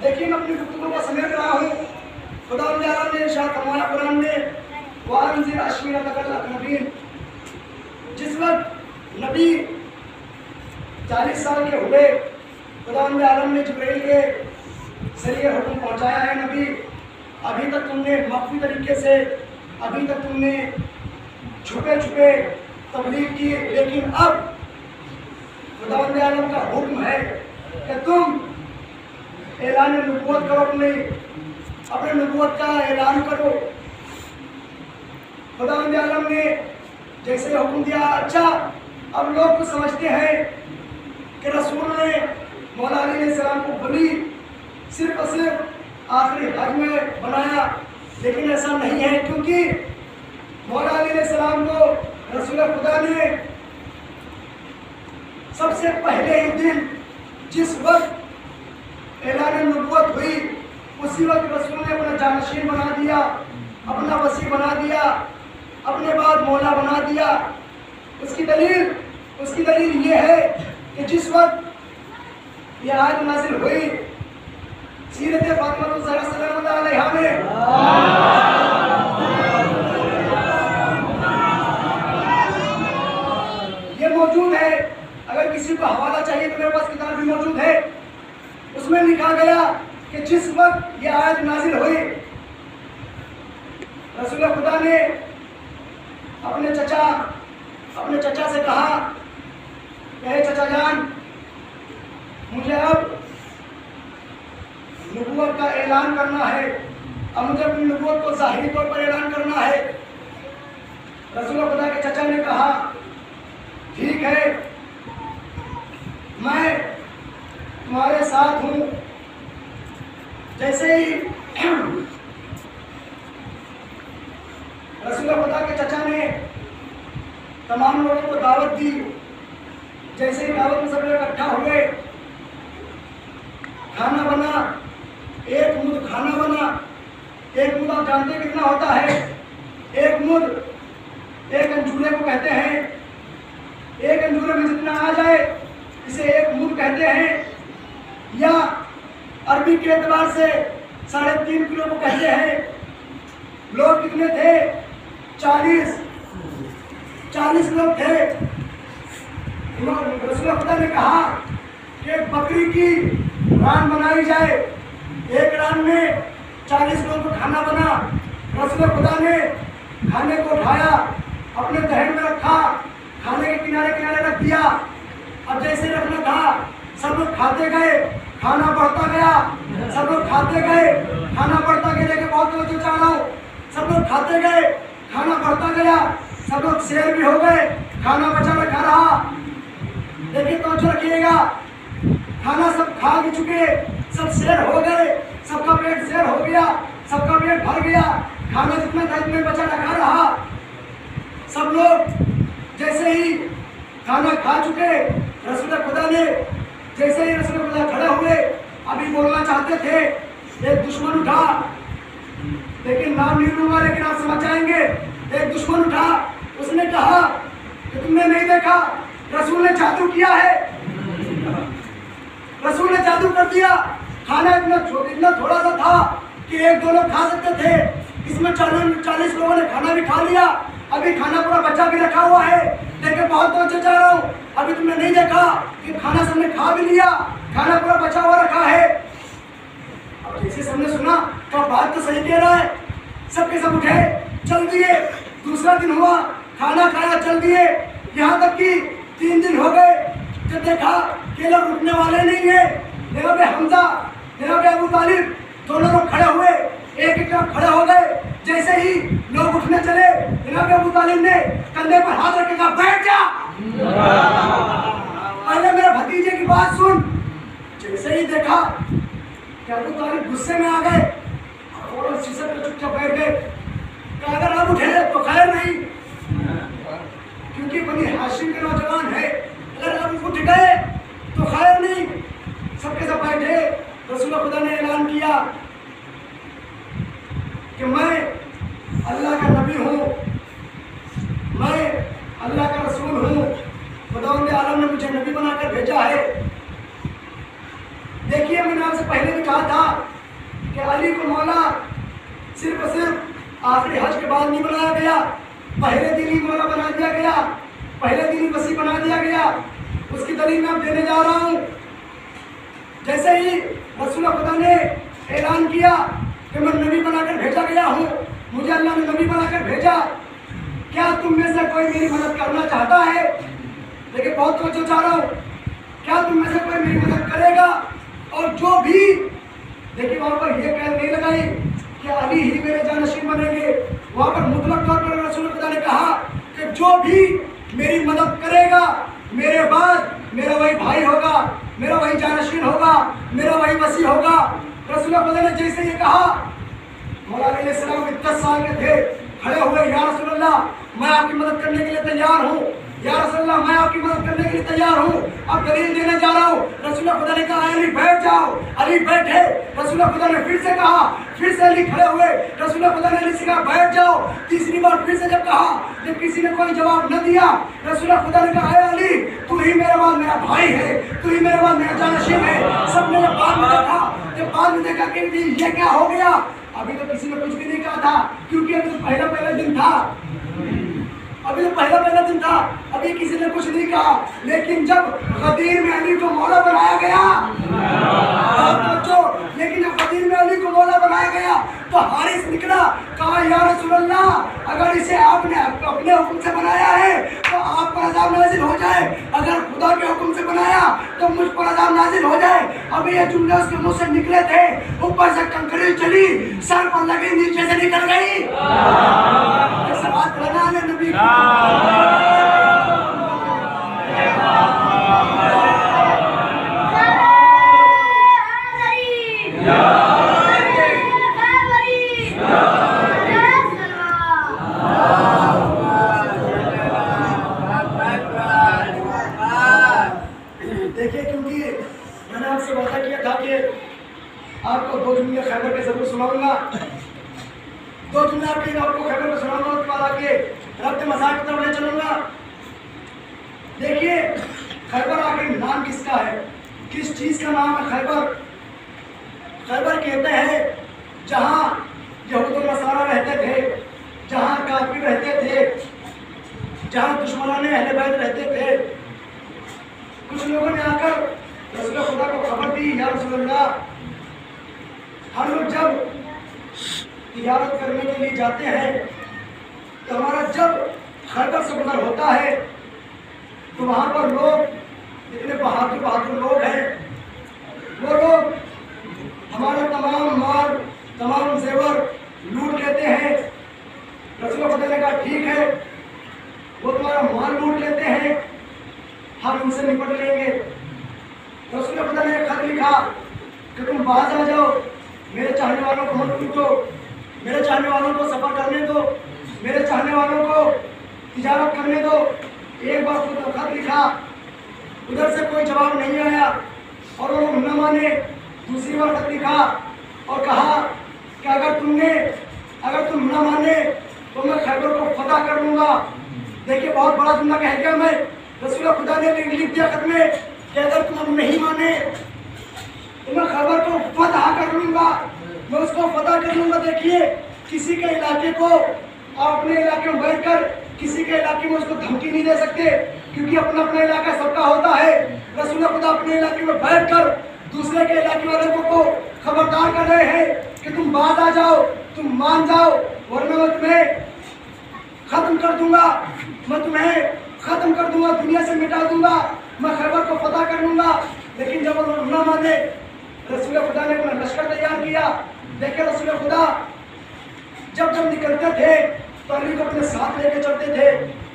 देखिए, मैं अपनी गुफ्तगू को समेट रहा हूँ। खुदा ने इरशाद फरमाया कुरान में, वांज़िर अशीरतकल अक़रबीन। जिस वक्त नबी 40 साल के हुए, खुदा आलम ने जिब्रील के जरिए हुक्म पहुँचाया है, नबी अभी तक तुमने मख्फी तरीके से, अभी तक तुमने छुपे छुपे तबलीग की, लेकिन अब खुदा आलम का हुक्म है कि तुम ऐलान नबूवत करो, अपने नबूवत का ऐलान करो। खुदा आलम ने जैसे हुक्म दिया, अच्छा अब लोग कुछ समझते हैं कि रसूल ने मौला अली अलैहिस्सलाम को बली सिर्फ और सिर्फ आखिरी हज में बनाया, लेकिन ऐसा नहीं है, क्योंकि मौला अली अलैहिस्सलाम को रसूल खुदा ने सबसे पहले ही दिन जिस वक्त ऐलान नबूवत हुई, उसी वक्त रसूल ने अपना जानशीन बना दिया, अपना वसी बना दिया, अपने बाद मौला बना दिया। उसकी दलील ये है कि जिस वक्त ये आयत नाज़िल हुई सीरत फातिमा ज़हरा सलामुल्लाह अलैहा में, ये मौजूद है। अगर किसी को हवाला चाहिए तो मेरे पास किताब भी मौजूद है। उसमें लिखा गया कि जिस वक्त ये आयत नाज़िल हुई, रसूल खुदा ने अपने चचा से कहा, चचा जान, मुझे अब नबूवत का ऐलान करना है, अब मुझे अपनी नबूवत को ज़ाहिरी तौर पर ऐलान करना है। रसूल खुदा के चचा ने कहा, ठीक है, मैं तुम्हारे साथ हूँ। जैसे ही रसूल खुदा के चचा ने तमाम लोगों को दावत दी, जैसे ही दावत में सब लोग इकट्ठा हुए, खाना बना, एक मुद्द खाना बना, एक जानते हैं कितना होता है? एक मुद एक अंजूरे को कहते हैं। एक अंजूरे में जितना आ जाए इसे एक मुद कहते हैं, या अरबी के एतबार से 3.5 किलो को कहते हैं। लोग कितने थे? 40 लोग थे। रसूल खुदा ने कहा कि एक बकरी की रान बनाई जाए। एक रान में 40 लोगों को खाना बना। रसूल खुदा ने खाने को उठाया, अपने दहन में रखा, खाने के किनारे किनारे रख दिया। अब जैसे रखना था सब लोग खाते गए, खाना बढ़ता गया। सब लोग खाते गए, खाना बढ़ता गया। लेके बहुत तवज्जो चाह रहा हूँ। सब लोग खाते गए, खाना बढ़ता गया। सब लोग शेर भी हो गए, खाना बचा रखा रहा। देखिए तवज्जो रखिएगा, खाना सब खा भी चुके, सब शेर हो गए, सबका पेट शेर हो गया, सबका पेट भर गया। खाना जितना था इतने बचा रखा रहा। सब लोग जैसे ही खाना खा चुके, रसूल खुदा ने जैसे ही रसूल खुदा खड़े हुए, अभी बोलना चाहते थे, एक दुश्मन उठा, लेकिन नाम नहीं लूंगा, लेकिन आप समझ जाएंगे। एक दुश्मन उठा, उसने कहा कि तुमने नहीं देखा रसूल ने जादू किया है। रसूल ने जादू कर दिया। खाना इतना थोड़ा सा था कि 1-2 लोग खा सकते थे, इसमें 40 लोगों ने खाना भी खा लिया। अभी खाना पूरा बचा भी रखा हुआ है। लेकिन बहुत तो चाह रहा हूँ, अभी तुमने नहीं देखा कि खाना सबने खा भी लिया, खाना पूरा बचा हुआ रखा है। अब जैसे सबने सुना तो बात तो सही कह रहा है, सबके सब उठे, चल दिए। दूसरा दिन हुआ, खाना खाया, चल दिए। यहाँ तक कि 3 दिन हो गए। जब देखा कि लोग उठने वाले नहीं है, जनाब हमजा, जनाब अबू तालिब दोनों लोग खड़े हुए, एक एक तरफ खड़े हो गए। जैसे ही लोग उठने चले, जनाब अबू तालिब ने कंधे पर हाथ रख के कहा, बैठ जा। पहले मेरे भतीजे की बात सुन। जैसे ही देखा कि अबू तालिब गुस्से में आ गए और शीशे पे चुपचाप बैठ गए। कहा अगर अब उठे तो खैर नहीं, क्योंकि बनी हाशिम के नौजवान है, अगर अब उठ गए तो खैर नहीं। सबके सब बैठे। रसूल खुदा ने ऐलान किया कि मैं अल्लाह का नबी हूँ, मैं अल्लाह का रसूल हूँ। खुदावंद आलम ने मुझे नबी बनाकर भेजा है। देखिए मैंने आपसे पहले भी कहा था कि अली को मौला सिर्फ और सिर्फ आखिरी हज के बाद नहीं बनाया गया, पहले दिन ही मौला बना दिया गया, पहले दिन ही वसी बना दिया गया। उसकी दलील मैं अब देने जा रहा हूँ। जैसे ही रसूल खुदा ने ऐलान किया कि मैं नबी बनाकर भेजा गया हूँ, मुझे अल्लाह ने नबी बनाकर भेजा, क्या तुम में से कोई मेरी मदद करना चाहता है? लेकिन बहुत कुछ चाह रहा हूँ, क्या तुम में से कोई मेरी मदद करेगा? और जो भी, देखिए वहाँ पर यह कह नहीं लगाई कि अली ही मेरे जानशीन बनेंगे। वहाँ पर मुतलक तौर पर रसूल खुदा ने कहा कि जो भी मेरी मदद करेगा, मेरे बाद मेरा वही भाई होगा, मेरा वही जानशीन होगा, मेरा वही वसी होगा। रसूल खुदा ने जैसे ये कहा, मौला अलैहिस्सलाम 10 साल के थे, खड़े हुए, या रसूल अल्लाह मैं आपकी मदद करने के लिए तैयार हूँ, या रसूल अल्लाह मैं आपकी मदद करने के लिए तैयार हूँ। अब दलील देने जा रहा हूँ। रसूल खुदा ने कहा अली बैठ जाओ। अली बैठे। रसूल खुदा ने फिर से कहा, फिर से अली खड़े हुए। रसूल खुदा ने अली से कहा बैठ जाओ। तीसरी बार फिर से जब कहा, जब किसी ने कोई जवाब न दिया, रसूल खुदा ने कहा अली तू ही मेरे बाद मेरा भाई है, तू ही मेरे बाद मेरा जानशीन है। सबने जब बाद में देखा, जब बाद में देखा कि ये क्या हो गया, अभी तो किसी ने कुछ भी नहीं कहा था, क्योंकि अभी तो पहला दिन था, अभी तो पहला दिन था, अभी किसी ने कुछ नहीं कहा। लेकिन जब गदीर में अली को मौला बनाया गया, लेकिन जब गदीर में अली को मौला बनाया गया तो हारिस निकला, कहा या रसूल अल्लाह अगर इसे आपने अपने हुक्म से बनाया है तो आप पर अज़ाब नाजिल हो जाए, अगर खुदा के हुक्म से बनाया तो मुझ पर अज़ाब नाजिल हो जाए। अभी ये जुमले उसके मुंह से निकले थे, ऊपर से कंकड़ी चली, सर पर लगी, नीचे से निकल गई। नबी देखिए, क्योंकि मैंने आपसे वादा किया था कि आपको 2 जुमले खैबर के जरूर सुनाऊंगा। दो दिन आपके आपको खैबर में सुनाऊंगा, उसके बाद आपके रब्त मसाक की तरफ ले चलूंगा। देखिए खैबर आखिर नाम किसका है, किस चीज का नाम है खैबर? खैबर कहते हैं जहाँ यहूद और नसारा रहते थे, जहाँ काफिर रहते थे, जहाँ दुश्मनों ने अहले बैत रहते थे। कुछ लोगों ने आकर रसूल खुदा को खबर दी, या रसूल अल्लाह, हम लोग जब तिजारत करने के लिए जाते हैं तो हमारा जब खैबर से गुजर होता है तो वहाँ पर लोग इतने बहादुर बहादुर लोग हैं, वो लोग हमारा तमाम माल तमाम जेवर लूट लेते हैं। रसूल खुदा ने कहा ठीक है, वो तुम्हारा माल लूट लेते हैं, हम उनसे निपट लेंगे। रसूल खुदा ने एक खत लिखा कि तुम बाहर आ जाओ, मेरे चाहने वालों को मत लूटो, मेरे चाहने वालों को सफर करने दो, मेरे चाहने वालों को तिजारत करने दो। एक बार खुद खत लिखा, उधर से कोई जवाब नहीं आया और वो लोग न माने। दूसरी बार खत लिखा और कहा कि अगर तुम न माने तो मैं खैबर को फतह कर लूंगा। देखिए बहुत बड़ा जुमला कह गया मैं। रसूल खुदा ने लिख दिया खत में कि अगर तुम नहीं माने तो मैं खैबर को फतह कर लूंगा, मैं उसको फतह कर लूंगा। देखिए किसी के इलाके को आप अपने इलाके में बैठकर किसी के इलाके में उसको धमकी नहीं दे सकते, क्योंकि अपना अपना इलाका सबका होता है। रसूल खुदा अपने इलाके में बैठकर दूसरे के इलाके वालों को खबरदार कर रहे हैं कि तुम बात आ जाओ, तुम मान जाओ, वरना मैं तुम्हें खत्म कर दूंगा, मैं तुम्हें खत्म कर दूंगा, दुनिया से मिटा दूंगा, मैं खैबर को फतह कर लूंगा। लेकिन जब वो न माने, रसूल खुदा ने अपना लश्कर तैयार किया। देखिए रसूल खुदा जब जब निकलते थे तो अली को अपने साथ लेके चलते थे,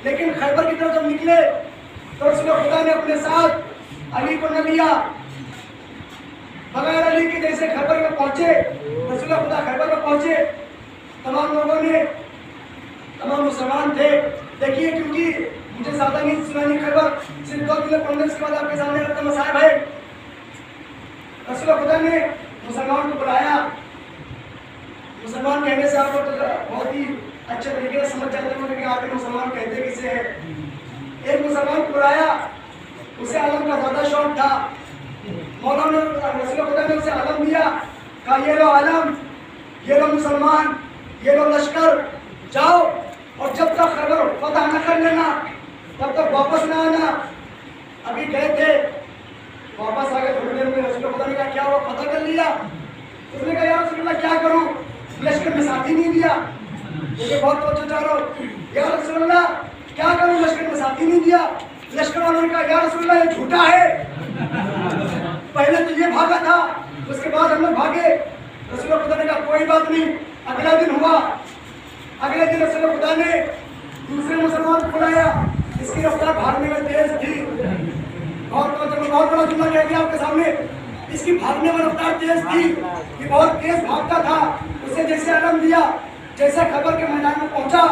लेकिन खैबर की तरफ जब निकले तो रसूल खुदा ने अपने साथ अली को न लिया। बगैर अली के जैसे खैबर में पहुंचे, रसूल खुदा खैबर में पहुंचे, तमाम लोगों ने, तमाम मुसलमान थे। देखिए क्योंकि मुझे ज्यादा नहीं सुनानी खैबर, सिर्फ 2 किलो पढ़ने के बाद आपके सामने रखता मसाइब है। रसूल खुदा ने मुसलमान को बुलाया। मुसलमान कहने से आप लोग बहुत ही अच्छे तरीके से समझ जाते हैं कि आखिर मुसलमान कहते किसे हैं। एक मुसलमान को बुलाया, उसे आलम का ज्यादा शौक था। मौलाना रसूल खुदा ने उसे आलम दिया, कहा ये लो आलम, ये लो मुसलमान, ये लो लश्कर, जाओ और जब तक खैबर फतह न कर लेना तब तक वापस न आना। अभी गए थे, वापस आ गए थोड़ी देर में। रसूल खुदा ने कहा क्या हुआ, फतह कर लिया? उसने कहा यार रसूलुल्लाह क्या करूं, लश्कर में साथी नहीं दिया। मुझे बहुत तवज्जो चाह रहा हूं, यार रसूलुल्लाह क्या करूं, लश्कर में साथी नहीं दिया। लश्कर वालों ने कहा यार रसूलुल्लाह ये झूठा है, पहले तो ये भागा था, उसके बाद हम लोग भागे। रसूल खुदा ने कहा कोई बात नहीं। अगला दिन हुआ, अगले दिन रसूल खुदा ने दूसरे मुसलमान को बुलाया। इसकी रफ्तार भागने में तेज थी, बहुत बड़ा जुमला कह दिया आपके सामने। इसकी भागने में रफ्तार तेज थी, ये बहुत तेज भागता था। उसे जैसे आलम दिया, जैसे खैबर के मैदान में पहुंचा,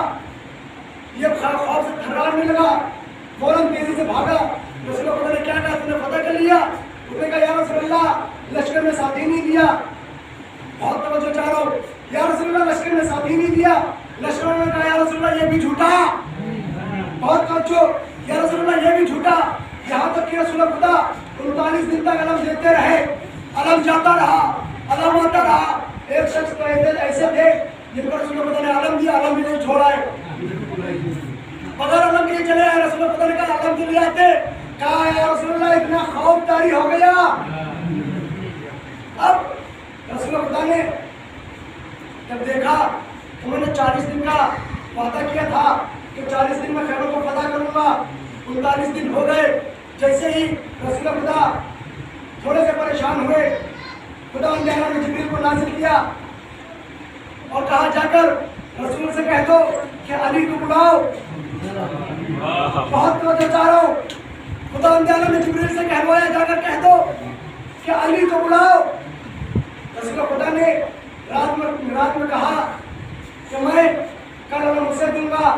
ये खौफ से थर्राने लगा, फौरन तेजी से भागा। रसूल खुदा ने क्या कहा, तुमने फतह कर लिया? उसने कहा या रसूलल्लाह लश्कर में साथी नहीं दिया। बहुत तवज्जो चाह रहा हूं, या रसूलल्लाह लश्कर में साथी नहीं दिया। लश्कर ने कहा या रसूलल्लाह ये भी झूठा। बहुत तवज्जो, या रसूलल्लाह ये भी झूठा। यहाँ तक कि रसूल खुदा 39 दिन तक अलम देते रहे, अलम जाता रहा, अलम आता रहा। एक शख्स तो ऐसे थे जिनको रसूल खुदा ने अलम दिया, अलम भी नहीं छोड़ा है। अगर अलम के लिए चले आए, रसूल खुदा ने कहा अलम के लिए आते, कहा या रसूलल्लाह इतना खौफ तारी हो गया। अब रसूल खुदा ने जब देखा तो मैंने 40 दिन का वादा किया था कि 40 दिन में खैबर को फतह करूंगा। 39 दिन हो गए। जैसे ही रसूल खुदा थोड़े से परेशान हुए, खुदा ने जिब्रील को नाज़िल किया और कहा जाकर रसूल से कह दो कि अली को बुलाओ। बहुत तवज्जो चाह रहा हूं, खुदा ने जिब्रील से कहवाया जाकर कह दो कि अली को बुलाओ। रसूल खुदा ने रात में कहा कि मैं कल अलम उसे दूंगा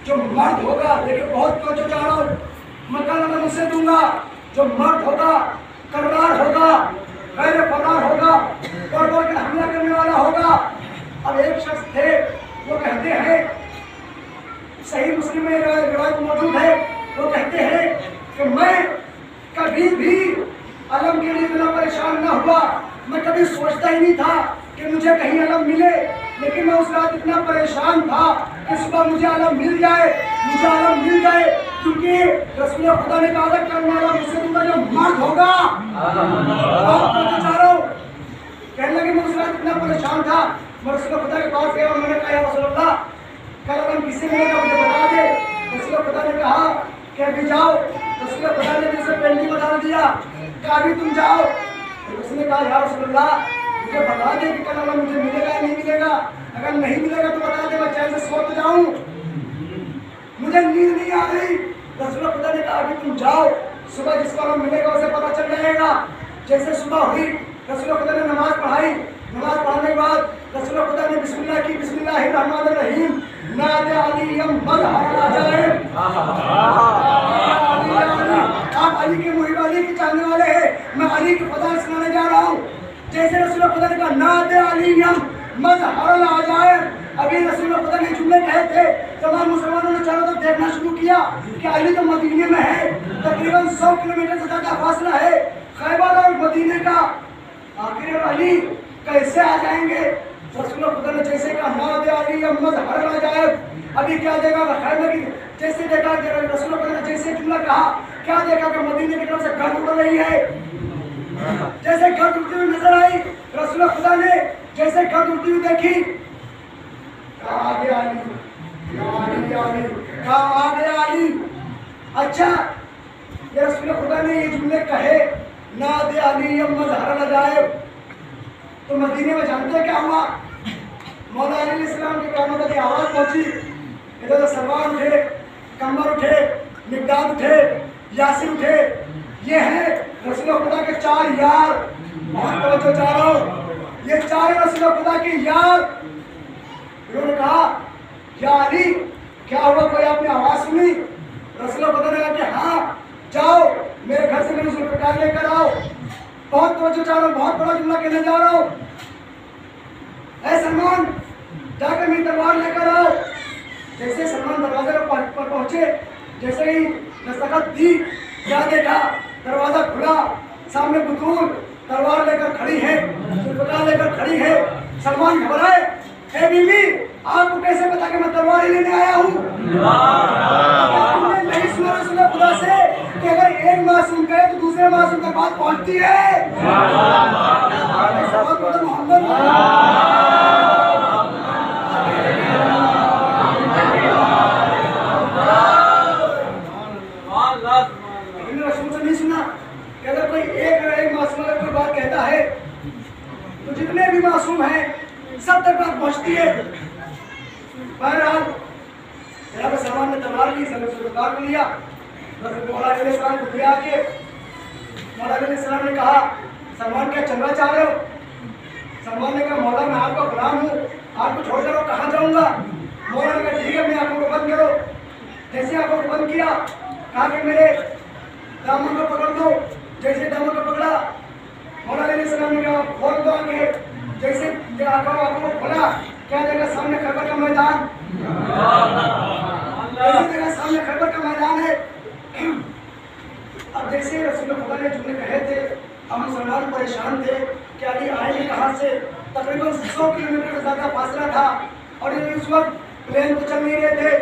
जो मर्द होगा। देखिए बहुत तवज्जो चाह रहा हूं, मैं कल अलम उसे दूंगा जो मर्द होगा, कर्रार होगा, गैर फरार होगा, और हमला करने वाला होगा। अब एक शख्स थे तो मौजूद है, वो कहते हैं कि मैं कभी भी अलम के लिए इतना परेशान ना हुआ। मैं कभी सोचता ही नहीं था कि मुझे कहीं अलम मिले, लेकिन मैं उस रात इतना परेशान था कि सुबह मुझे अलम मिल जाए, मुझे अलम मिल जाए, क्योंकि रसूल खुदा ने कहा था करने वाला मुझसे दूंगा जो मर्द होगा। कहने लगे मैं उस रात इतना परेशान था, मैं रसूल खुदा के पास गया और मैंने कहा या रसूल अल्लाह कल अलम किससे मिलेगा मुझे बता दे। रसूल खुदा ने कहा कि अभी जाओ। रसूल खुदा ने मुझसे पहले बता दिया कि अभी तुम जाओ। उसने कहा या रसूल अल्लाह मुझे बता दे कि कल अलम मुझे मिलेगा या नहीं मिलेगा, अगर नहीं मिलेगा तो बता दे, मैं चैन से सो तो जाऊं, मुझे नींद नहीं आ रही। रसूल खुदा ने कहा अभी तुम जाओ, सुबह जिसको अलम मिलेगा उसे पता चल जाएगा। जैसे सुबह हुई रसूल खुदा ने नमाज पढ़ाई, नमाज पढ़ने के बाद रसूल खुदा ने बिस्मिल्लाह की, बिस्मिल्लाहिर्रहमानिर्रहीम नादे अलीयम बल हरा जाए। आप अली के मुहिब अली के चाहने वाले हैं, मैं अली की फज़ाइल सुनाने जा रहा हूँ। जैसे रसूल खुदा ने कहा नादे अलीयम मद हरल आ जाए, अभी रसूल खुदा ने जुमले कहे थे, तमाम मुसलमानों ने चारों तरफ देखना शुरू किया कि अली तो मदीने में है, तकरीबन 100 किलोमीटर से ज़्यादा फासला है खैबर और मदीने का। आखिर अली कैसे आ जाएंगे? रसूल खुदा ने जैसे कहा नादे अलीयम मद हरल आ जाए, अभी क्या देखा खैबर की, जैसे देखा रसूल खुदा ने जैसे जुमला कहा, क्या देखा कि मदीने की तरफ से गर्द उड़ रही है। जैसे गर्द उड़ती हुई नजर आई, रसूल खुदा ने जैसे गर्द उड़ती हुई देखी, कहा आ गया अली। अच्छा, ये रसूल खुदा ने ये जुमले कहे नादे अलीयम मद हरल जाए, तो मदीने में जानते क्या हुआ? मौला अली अलैहिस्सलाम के कानों तक आवाज पहुंची, इधर सलमान उठे, कमर उठे, मिकदाद उठे, यासिर उठे, ये है रसूल खुदा के 4 यार। बहुत तवज्जो चाह रहा हूं, ये 4 रसूल खुदा के यार। उन्होंने कहा या अली क्या हुआ, कोई आपने आवाज सुनी? रसूल खुदा ने कहा कि हाँ जाओ मेरे घर से मेरी जुल्फ़िकार लेकर आओ। बहुत तवज्जो चाह रहा हूं, बहुत बड़ा जुमला कहने जा रहा हूं। ऐ सलमान जाकर मेरी तलवार लेकर आओ। जैसे सलमान दरवाजे पर पहुंचे, जैसे ही दस्तखत दी, क्या देखा दरवाजा खुला, सामने बुतूल तलवार लेकर खड़ी है, जुल्फ़िकार लेकर खड़ी है। सलमान घबराए, ए बीवी आपको कैसे पता कि मैं तलवार लेने आया हूँ? आपने नहीं सुना रसूल खुदा से कि अगर एक मासूम कहे तो दूसरे मासूम तक बात पहुंचती है। रसूल से नहीं सुना कि अगर कोई एक मासूम अगर कोई बात कहता है तो जितने भी मासूम हैं सब तक बात पहुंचती है। बहरहाल जनाब सलमान ने तलवार ली, जुल्फ़िकार को लिया, मौला अलैहिस्सलाम को बुला के मौला अलैहिस्सलाम ने कहा सलमान क्या चलना चाह रहे हो? सलमान ने कहा मौला मैं आपका गुलाम हूँ, आपको छोड़कर मैं कहाँ जाऊँगा? मौला ने कहा ठीक है, अपनी आंखों को बंद करो। जैसे आंखों को बंद किया, कहा कि मेरे दामन को पकड़ दो। जैसे दामन को पकड़ा, मौला अलैहिस्सलाम ने कहा खोल दो आंखें। जैसे आंखों को खोला, क्या देखा सामने खैबर का मैदान, सामने खैबर का मैदान है। अब जैसे रसूल खुदा ने जुमले कहे थे, हम मुसलमान परेशान थे कि अली आएंगे कहाँ से? तकरीबन 100 किलोमीटर से ज़्यादा फासला था और इस वक्त प्लेन तो चल नहीं रहे थे।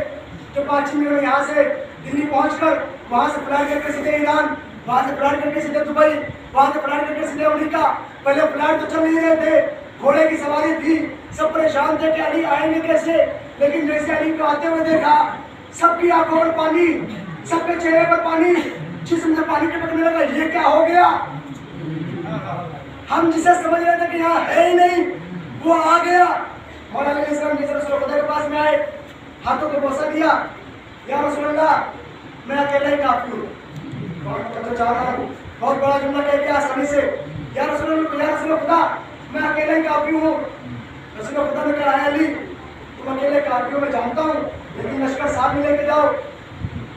जो 5 मिनट यहाँ से दिल्ली पहुँचकर वहाँ से फ्लाइट करके सीधे ईरान, वहाँ से फ्लाइट करके सीधे दुबई, वहाँ से फ्लाइट करके सीधे अमेरिका। पहले फ्लाइट तो चल नहीं रहे थे, घोड़े की सवारी थी, सब परेशान थे कि अली आएंगे कैसे। लेकिन जैसे अली को आते हुए देखा, सबकी आंखों पर पानी, सबके चेहरे पर पानी, जिस्म से पानी टपकने लगा। ये क्या हो गया? हम जिसे समझ रहे थे कि यहाँ है ही नहीं, वो आ गया। मौला अलैहिस्सलाम जिस रसूल खुदा के पास में आए, हाथों को बोसा दिया, या रसूल अल्लाह मैं अकेला ही काफी हूँ। बहुत बड़ा जुमला कह दिया आसानी से, या रसूल खुदा मैं अकेले ही काफी हूँ। रसूल खुदा ने कहा अली तुम अकेले काफी हो मैं जानता हूँ, लेकिन लश्कर साथ में लेके जाओ।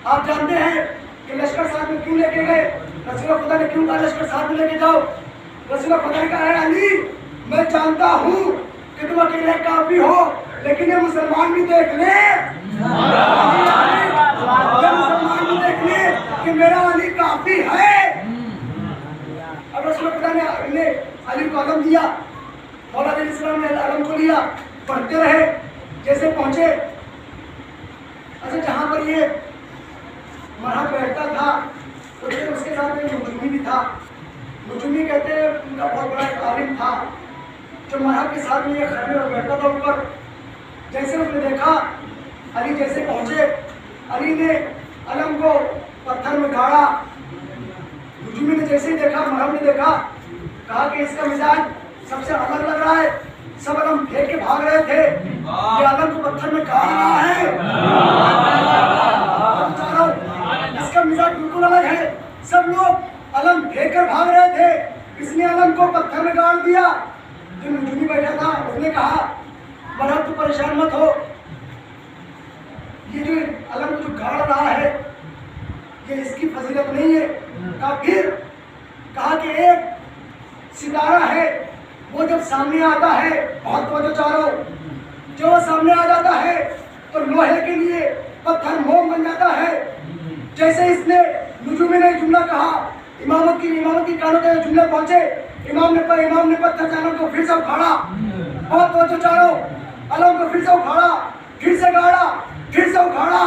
आप जानते हैं कि लश्कर साथ में क्यों लेके गए? रसूल खुदा ने क्यों कहा लश्कर साथ में लेके जाओ? रसूल खुदा ने कहा अली मैं जानता हूँ कि तुम अकेले काफी हो, लेकिन ये मुसलमान भी देख ले, ये मुसलमान भी देख ले कि मेरा अली काफी है। अब रसूल ने अली को अलम दिया, मौला अली इस्लाम ने अलम को लिया, पढ़ते रहे, जैसे पहुंचे अच्छा जहाँ पर ये मरहब बैठता था तो उसके साथ एक मुजमी भी था। मुजमी कहते हैं उनका बहुत बड़ा एक आलिम था जो मरहब के साथ में ये खड़े और बैठा था ऊपर। जैसे उसने देखा अली जैसे पहुंचे, अली ने अलम को पत्थर में गाड़ा। मुजमी ने जैसे ही देखा, मरहब ने देखा, कहा कि इसका मिजाज सबसे अलग लग रहा है। सब अलम फेंक के भाग रहे थे, ये अलम को पत्थर में गाड़ रहा है, इसका मिजाज बिल्कुल अलग है। सब लोग अलम फेंक कर भाग रहे थे, इसने अलम को पत्थर में गाड़ दिया। जो मुजमी बैठा था उसने कहा मरहब तू परेशान मत हो, ये जो अलम को जो गाड़ रहा है ये इसकी फजीलत नहीं है। फिर कहा कि एक सितारा है वो जब सामने आता है, बहुत तवज्जो चारों, जो वो सामने आ जाता है तो लोहे के लिए पत्थर मोम बन जाता है। जैसे इसने नुजुमी ने जुमला कहा, इमामत की कानों तक जुमले पहुंचे, इमाम ने पत्थर जानों को फिर से उखाड़ा, बहुत तवज्जो चारों, अलम को फिर से उखाड़ा, फिर से गाड़ा, फिर से उखाड़ा,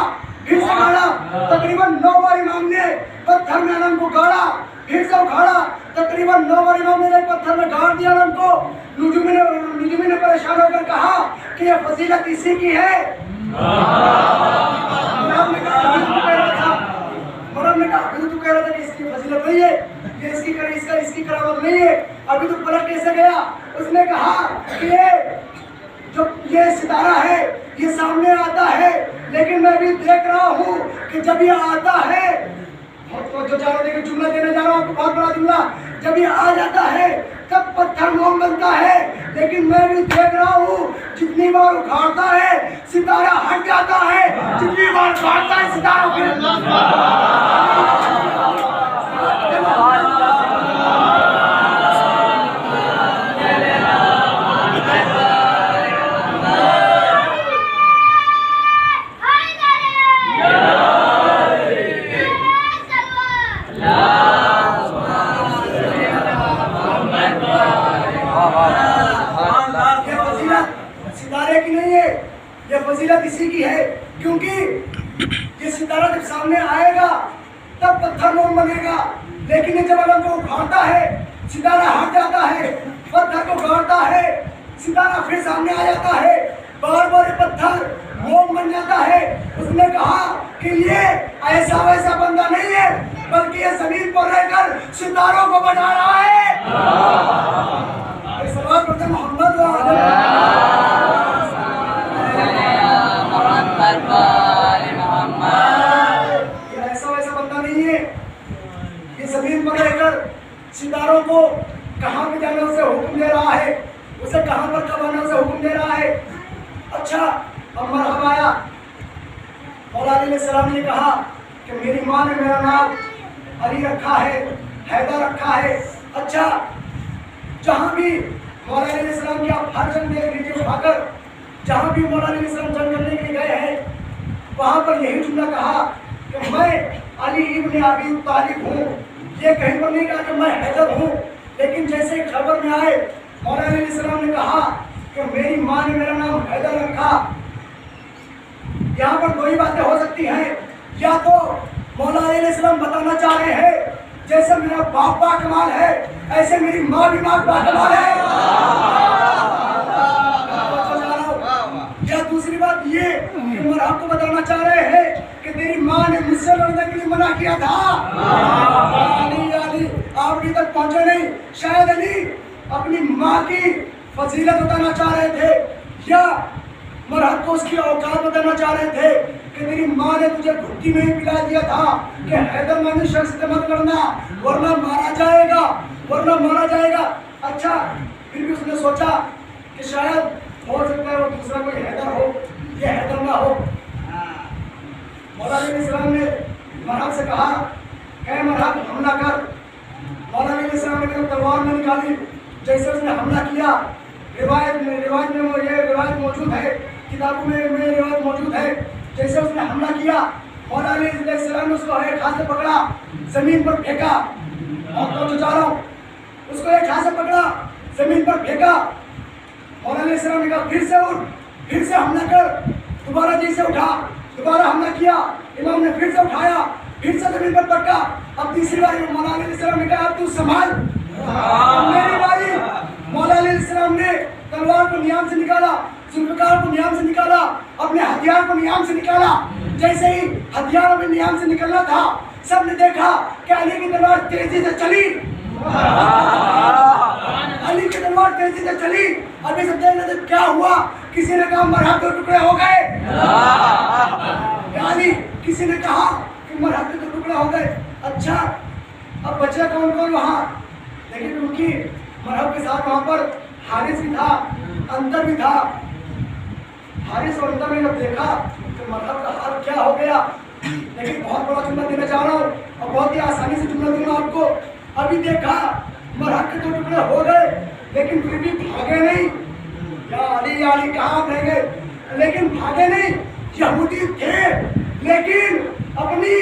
फिर से गाड़ा। तकरीबन 9 बार इमाम ने पत्थर में अलम को गाड़ा, फिर से उखाड़ा। तकरीबन 9 बार इमाम ने पत्थर में गाड़ दिया अलम को। नुजुमी ने परेशान होकर कहा कि यह फजीलत इसी की है। मरहब ने कहा अभी तू कह रहा था कि इसकी फजीलत नहीं है, ये इसकी करामत नहीं है, अभी तू पलट कैसे गया? उसने कहा कि ये सितारा है, ये सामने आता है, लेकिन मैं भी देख रहा हूँ कि जब ये आता है, जो चारों देखिए जुमला देने जा रहा हूँ आपको, बहुत बड़ा जुमला, जब ये आ जाता है तब पत्थर मोम बनता है, लेकिन मैं भी देख रहा हूँ जितनी बार उखाड़ता है सितारा हट जाता है, जितनी बार उखाड़ता है सितारा सितारे की नहीं है, ये फजीलत इसी की है, क्योंकि ये सितारा जब सामने आएगा तब पत्थर मोम बनेगा, लेकिन ये जब अलम को उखाड़ता है सितारा हट जाता है, पत्थर को गाड़ता है, सितारा फिर सामने आ जाता है, बार बार पत्थर मोम बन जाता है। उसने कहा कि ये ऐसा वैसा बंदा नहीं है, बल्कि ये जमीन पर रहकर सितारों को बना रहा है। मोहम्मद ऐसा वैसा बंदा नहीं है, ये जमीन पर रहकर सितारों को कहाँ पे जाने उसे हुक्म दे रहा है, उसे कहाँ पर कब आने उसे हुक्म दे रहा है। अच्छा अब मरहब आया, मौला अली सलाम ने कहा कि मेरी माँ ने मेरा नाम अली रखा है, हैदर रखा है। अच्छा जहाँ भी मौला अली सलाम की आप हर जंग देख लीजिए उठाकर, जहाँ भी मौला अली सलाम जंग करने के लिए गए हैं वहाँ पर यही जुमला कहा कि मैं अली इब्न अबी तालिब हूँ। ये कहीं पर नहीं कहा कि मैं हैदर हूँ, लेकिन जैसे खबर में आए मौला अली सलाम ने कहा कि मेरी माँ ने मेरा नाम हैदर रखा। यहाँ पर दो ही बातें हो सकती हैं, या तो मौला अली सलाम बताना चाह रहे हैं जैसे मेरा बाप बाकमाल है ऐसे मेरी माँ भी बाकमाल है, या दूसरी बात ये कि मरहब को बताना चाह रहे हैं कि तेरी माँ ने मुझसे लड़ने के लिए मना किया था। अली आप अभी तक पहुंचे नहीं, शायद अली अपनी माँ की फजीलत बताना चाह रहे थे, या मरहब को उसकी औकात बताना चाह रहे थे कि तेरी माँ ने तुझे घुट्टी में ही पिला दिया था कि हैदर मानी शख्स से मत करना वरना मारा जाएगा, वरना मारा जाएगा। अच्छा फिर भी उसने सोचा कि शायद हो सकता है वो दूसरा कोई हैदर हो, ये हैदर ना हो। मौला अली सलाम ने मरहब से कहा कि मरहब हमला कर। मौला अली सलाम ने तलवार में निकाली, जैसे उसने हमला किया रिवायत में मौजूद है, किताबों में रिवायत मौजूद है। जैसे उसने हमला किया, मौला अली अलैहिस्सलाम ने उसको एक हाथ से पकड़ा, जमीन पर फेंका। और तो जा रहा हूँ, उसको एक हाथ से पकड़ा, जमीन पर फेंका। मौला अली अलैहिस्सलाम ने कहा फिर से उठ, फिर से हमला कर। दोबारा जी से उठा, दोबारा हमला किया। इमाम ने फिर से उठाया, फिर से जमीन पर पटका। अब तीसरी बार मौला अली अलैहिस्सलाम ने कहा अब तू संभाल, मेरी बारी। मौला अली अलैहिस्सलाम ने तलवार को नियाम से निकाला, जुल्फ़िकार को नियाम से निकाला, अपने हथियार को नियाम से निकाला। जैसे ही हथियार में नियाम से निकलना था, सबने देखा कि अली की तलवार तेजी से चली। अली की तलवार तेजी से चली। अभी सब देख रहे थे क्या हुआ। किसी ने कहा मरहब दो टुकड़े हो गए। अली किसी ने कहा कि मरहब के दो टुकड़े हो गए। अच्छा अब बचा कौन कौन वहाँ? लेकिन उनकी मरहब के साथ वहाँ पर हारिस भी था, अंतर भी था। हारिस और अंतर ने जब देखा तो मरहब का हाल क्या हो गया। लेकिन बहुत बड़ा जुमला देना चाह रहा हूँ और बहुत ही आसानी से जुमला दूंगा आपको। अभी देखा मरहब के दो टुकड़े हो गए, लेकिन फिर भी भागे नहीं। या अली कहाँ रह गए? लेकिन भागे नहीं। यहूदी थे लेकिन अपनी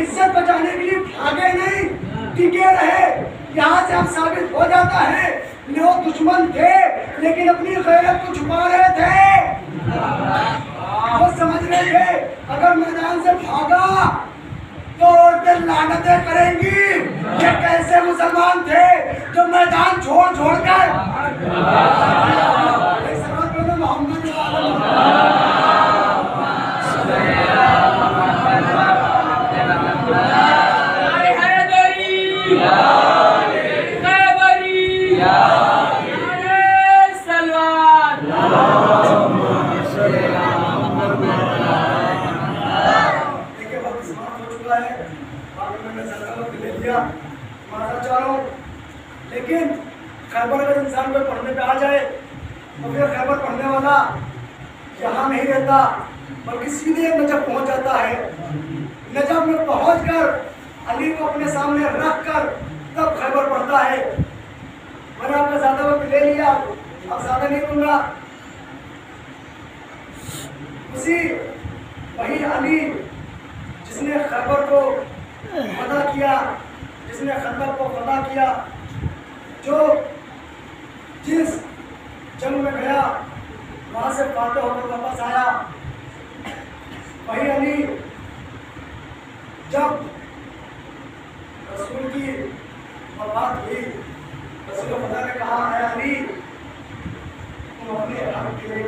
इज्जत बचाने के लिए भागे नहीं, टिके रहे। यहाँ से अब साबित हो जाता है लोग दुश्मन थे लेकिन अपनी गैरत को छुपा रहे थे। वो समझ रहे थे अगर मैदान से भागा तो औरतें लानतें करेंगी। ये कैसे मुसलमान थे जो मैदान छोड़ कर मोहम्मद लेकिन खैबर अगर इंसान को पढ़ने पे आ जाए तो फिर खैबर पढ़ने वाला यहाँ नहीं रहता बल्कि सीधे नजफ पहुँच जाता है। नजफ में पहुँचकर अली को अपने सामने रख कर तब खैबर पढ़ता है। मैंने आपका ज्यादा वक्त ले लिया, अब ज्यादा नहीं दूंगा। उसी वही अली जिसने खैबर को फतह किया, जिसने खंदक को फतह किया, जो जिस जंग में गया वहां से फातह होकर वापस आया, वही अली जब रसूल की वफात हुई, रसूल खुदा ने कहा है अली तुम अपने हक के लिए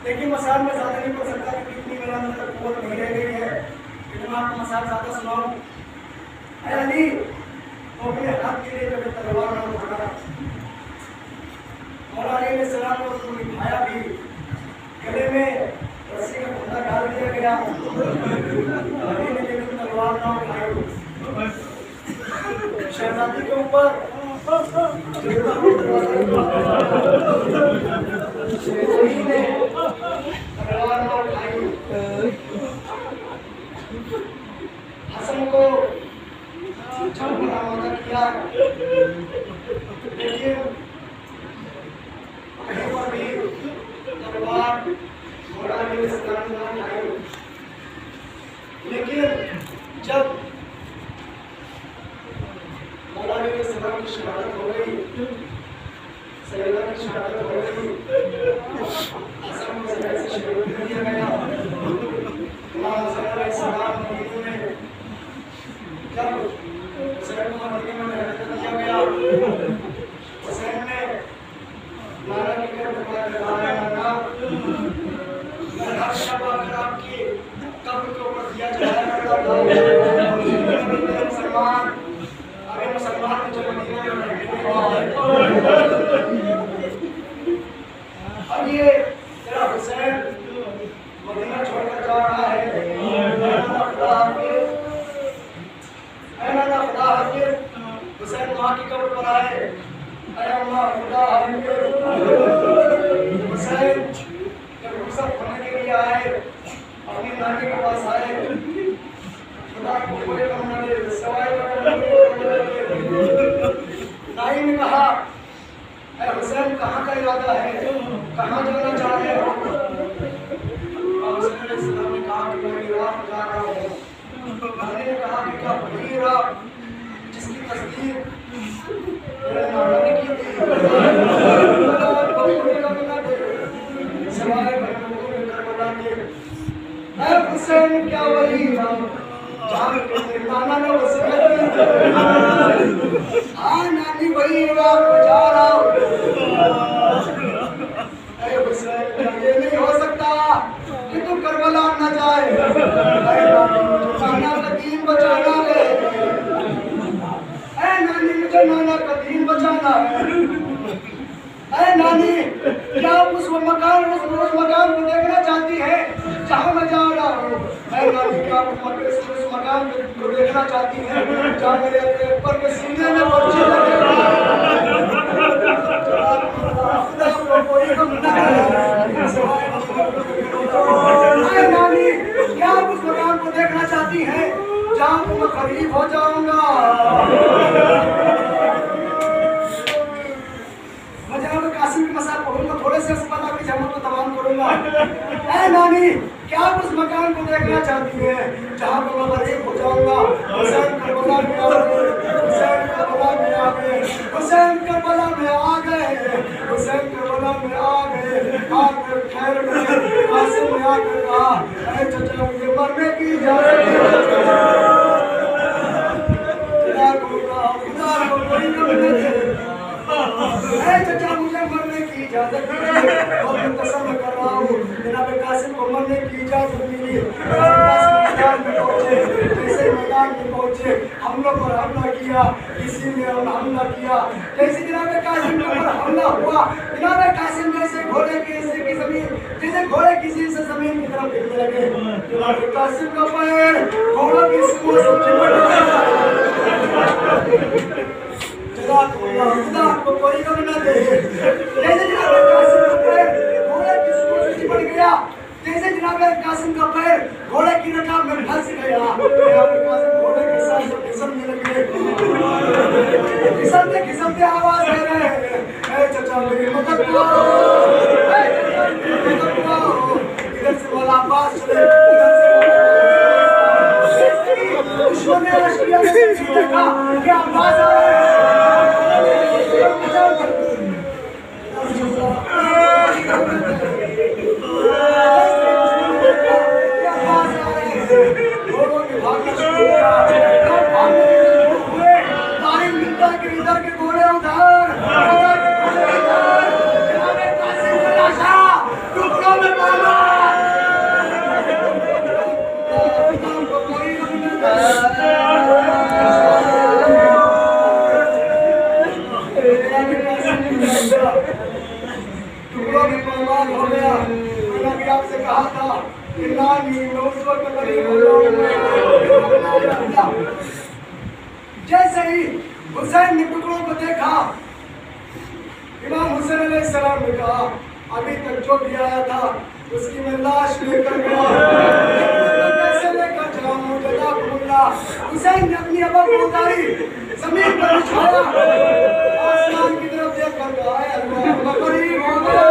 लेकिन मसाल में ज्यादा नहीं पढ़ सकता क्योंकि इतनी मेरा अंदर कुव्वत नहीं रह गई है कि मैं आपको मसाल ज्यादा सुनाऊं। अली तो अपने हक के लिए कभी तलवार न उठाना। मौला अली अलैहिस्सलाम को उसको निभाया भी, गले में रस्सी का फंदा डाल दिया गया। अली ने लेकिन तलवार न उठाई। शहजादी के ऊपर हसन को किया, लेकिन कहीं पर भी तलवार मौला अली अलैहिस्सलाम ने उठाई। लेकिन जब मौला अली अलैहिस्सलाम की शहादत हो गई, सैयदा की शहादत हो गई, हसन को जमीन से शहीद कर दिया गया। अलैहिस्सलाम मदीने में जब हुसैन को मदीने में रहने दिया गया, हुसैन ने नारा लेकर बताया मैं हर शब आकर आपकी कब्र के ऊपर दिया जाया करता था। मुसलमान अगर मुसलमान जो मदीने में अब ये तेरा हुसैन मदीना छोड़कर जा रहा है। हुसैन वहाँ की कब्र पर आए, हुसैन जब रुखसत होने के लिए आए, अपनी नानी के पास आए, खुदा को पूरे कमरे सवाई नाई ने कहा हुसैन कहाँ कहाँ का इरादा है, कहाँ जाना चाह रहे हो? सलाम ने कहा कि मैं इराक जा रहा हूँ। मैंने कहा कि क्या वही इराक जिसकी तस्दीक मेरे नाना ने की थी? सवाल करबला के ऐ हुसैन क्या वही इराक जहाँ मेरे नाना ने वसीयत की थी? हाँ नानी वही इराक में जा रहा हूँ। ऐ हुसैन ये नहीं हो सकता कि तू करबला न जाए। नाना का दीन बचाना है। ऐ नानी मुझे नाना का दीन बचाना है। ऐ नानी क्या आप उस मकान को देखना चाहती है जहाँ मैं जा रहा हूँ? ऐ नानी क्या आप उस मकान को देखना चाहती है जहाँ मेरे ऊपर के सीने में पर्ची लगे? ऐ नानी क्या आप उस मकान को देखना चाहती है जहाँ मैं करीब हो जाऊंगा? मैं जनाब कासिम की मसाल पढ़ूंगा, थोड़े से अस्पताल की जमात को तमाम करूंगा। ऐ नानी क्या आप उस मकान को देखना चाहती है जहाँ पर मैं करीब हो जाऊंगा? हुसैन करबला में आ गए, हुसैन करबला में आ गए, हुसैन करबला में आ गए, हुसैन करबला में आ गए। आकर ठहर गए, कासिम ने आकर कहा ऐ चचा मुझे मरने की इजाजत है। खुदा को कोई कम न दे। ऐ चचा मुझे मरने की इजाजत दीजिए और मैं कसम कर रहा हूँ जनाब कासिम को मरने की इजाजत मिली। मैदान में पहुंचे, जैसे मैदान में पहुंचे हम लोग पर हमला किया, किसी ने हमला किया। जैसे जनाब कासिम के ऊपर हमला हुआ, जनाब कासिम जैसे घोड़े की जमीन, जैसे घोड़े किसी से जमीन की तरफ गिरने लगे। जनाब कासिम का पैर घोड़ों की सूंड से चिपट गया। खुदा को कोई कम न दे। जैसे जनाब कासिम का पैर घोड़े की सूंड से चिपट गया, जैसे जनाब कासिम का पैर घोड़े की रकाब में फंस गया, जनाब कासिम घोड़े के साथ फिसलने लगे। फिसलते आवाज दे रहे हैं ऐ चचा मेरी मदद करो, ऐ चचा मेरी मदद करो। इधर से वाला पास चले, इधर से दुश्मन ने अशकिया ने देखा कि आवाज आ रहा है। आपसे कहा था कि नानी मैं उस वक्त करीब हो जाऊंगा। जैसे ही हुसैन ने टुकड़ों को देखा, इमाम हुसैन अलैहिस्सलाम ने कहा अभी तक जो भी आया था उसकी मैं लाश लेकर गया, कैसे लेकर जाऊं जज़ाकुमुल्लाह। हुसैन ने अपनी अबा को उतारी, जमीन पर बिछाया, आसमान की तरफ देखकर कहा अल्लाह मैं करीब हो गया।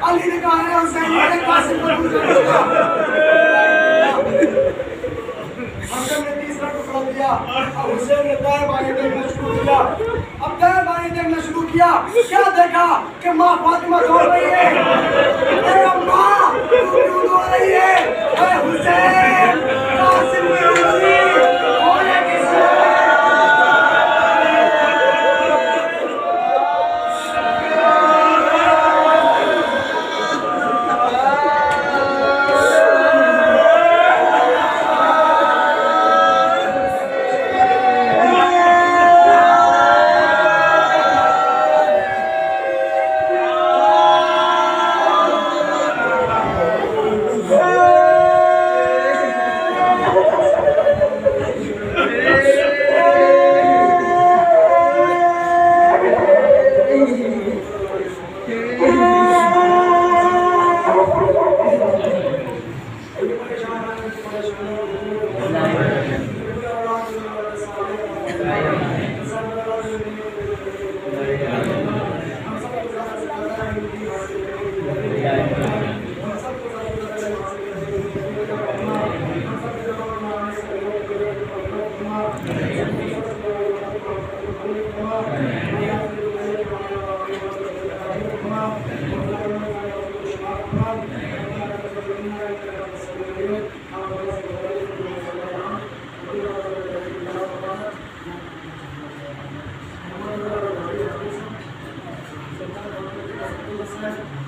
अली ने कहा है हुसैन ने कासिम को दूसरा टुकड़ा, हसन ने तीसरा टुकड़ा दिया। अब हुसैन ने दाएं बाएं देखना शुरू किया। अब दाएं बाएं देखना शुरू किया, क्या देखा कि माँ फातिमा दौड़ रही है। अरे अम्मा तू क्यों दौड़ रही है? अरे हुसैन कासिम की उंगली होने की सर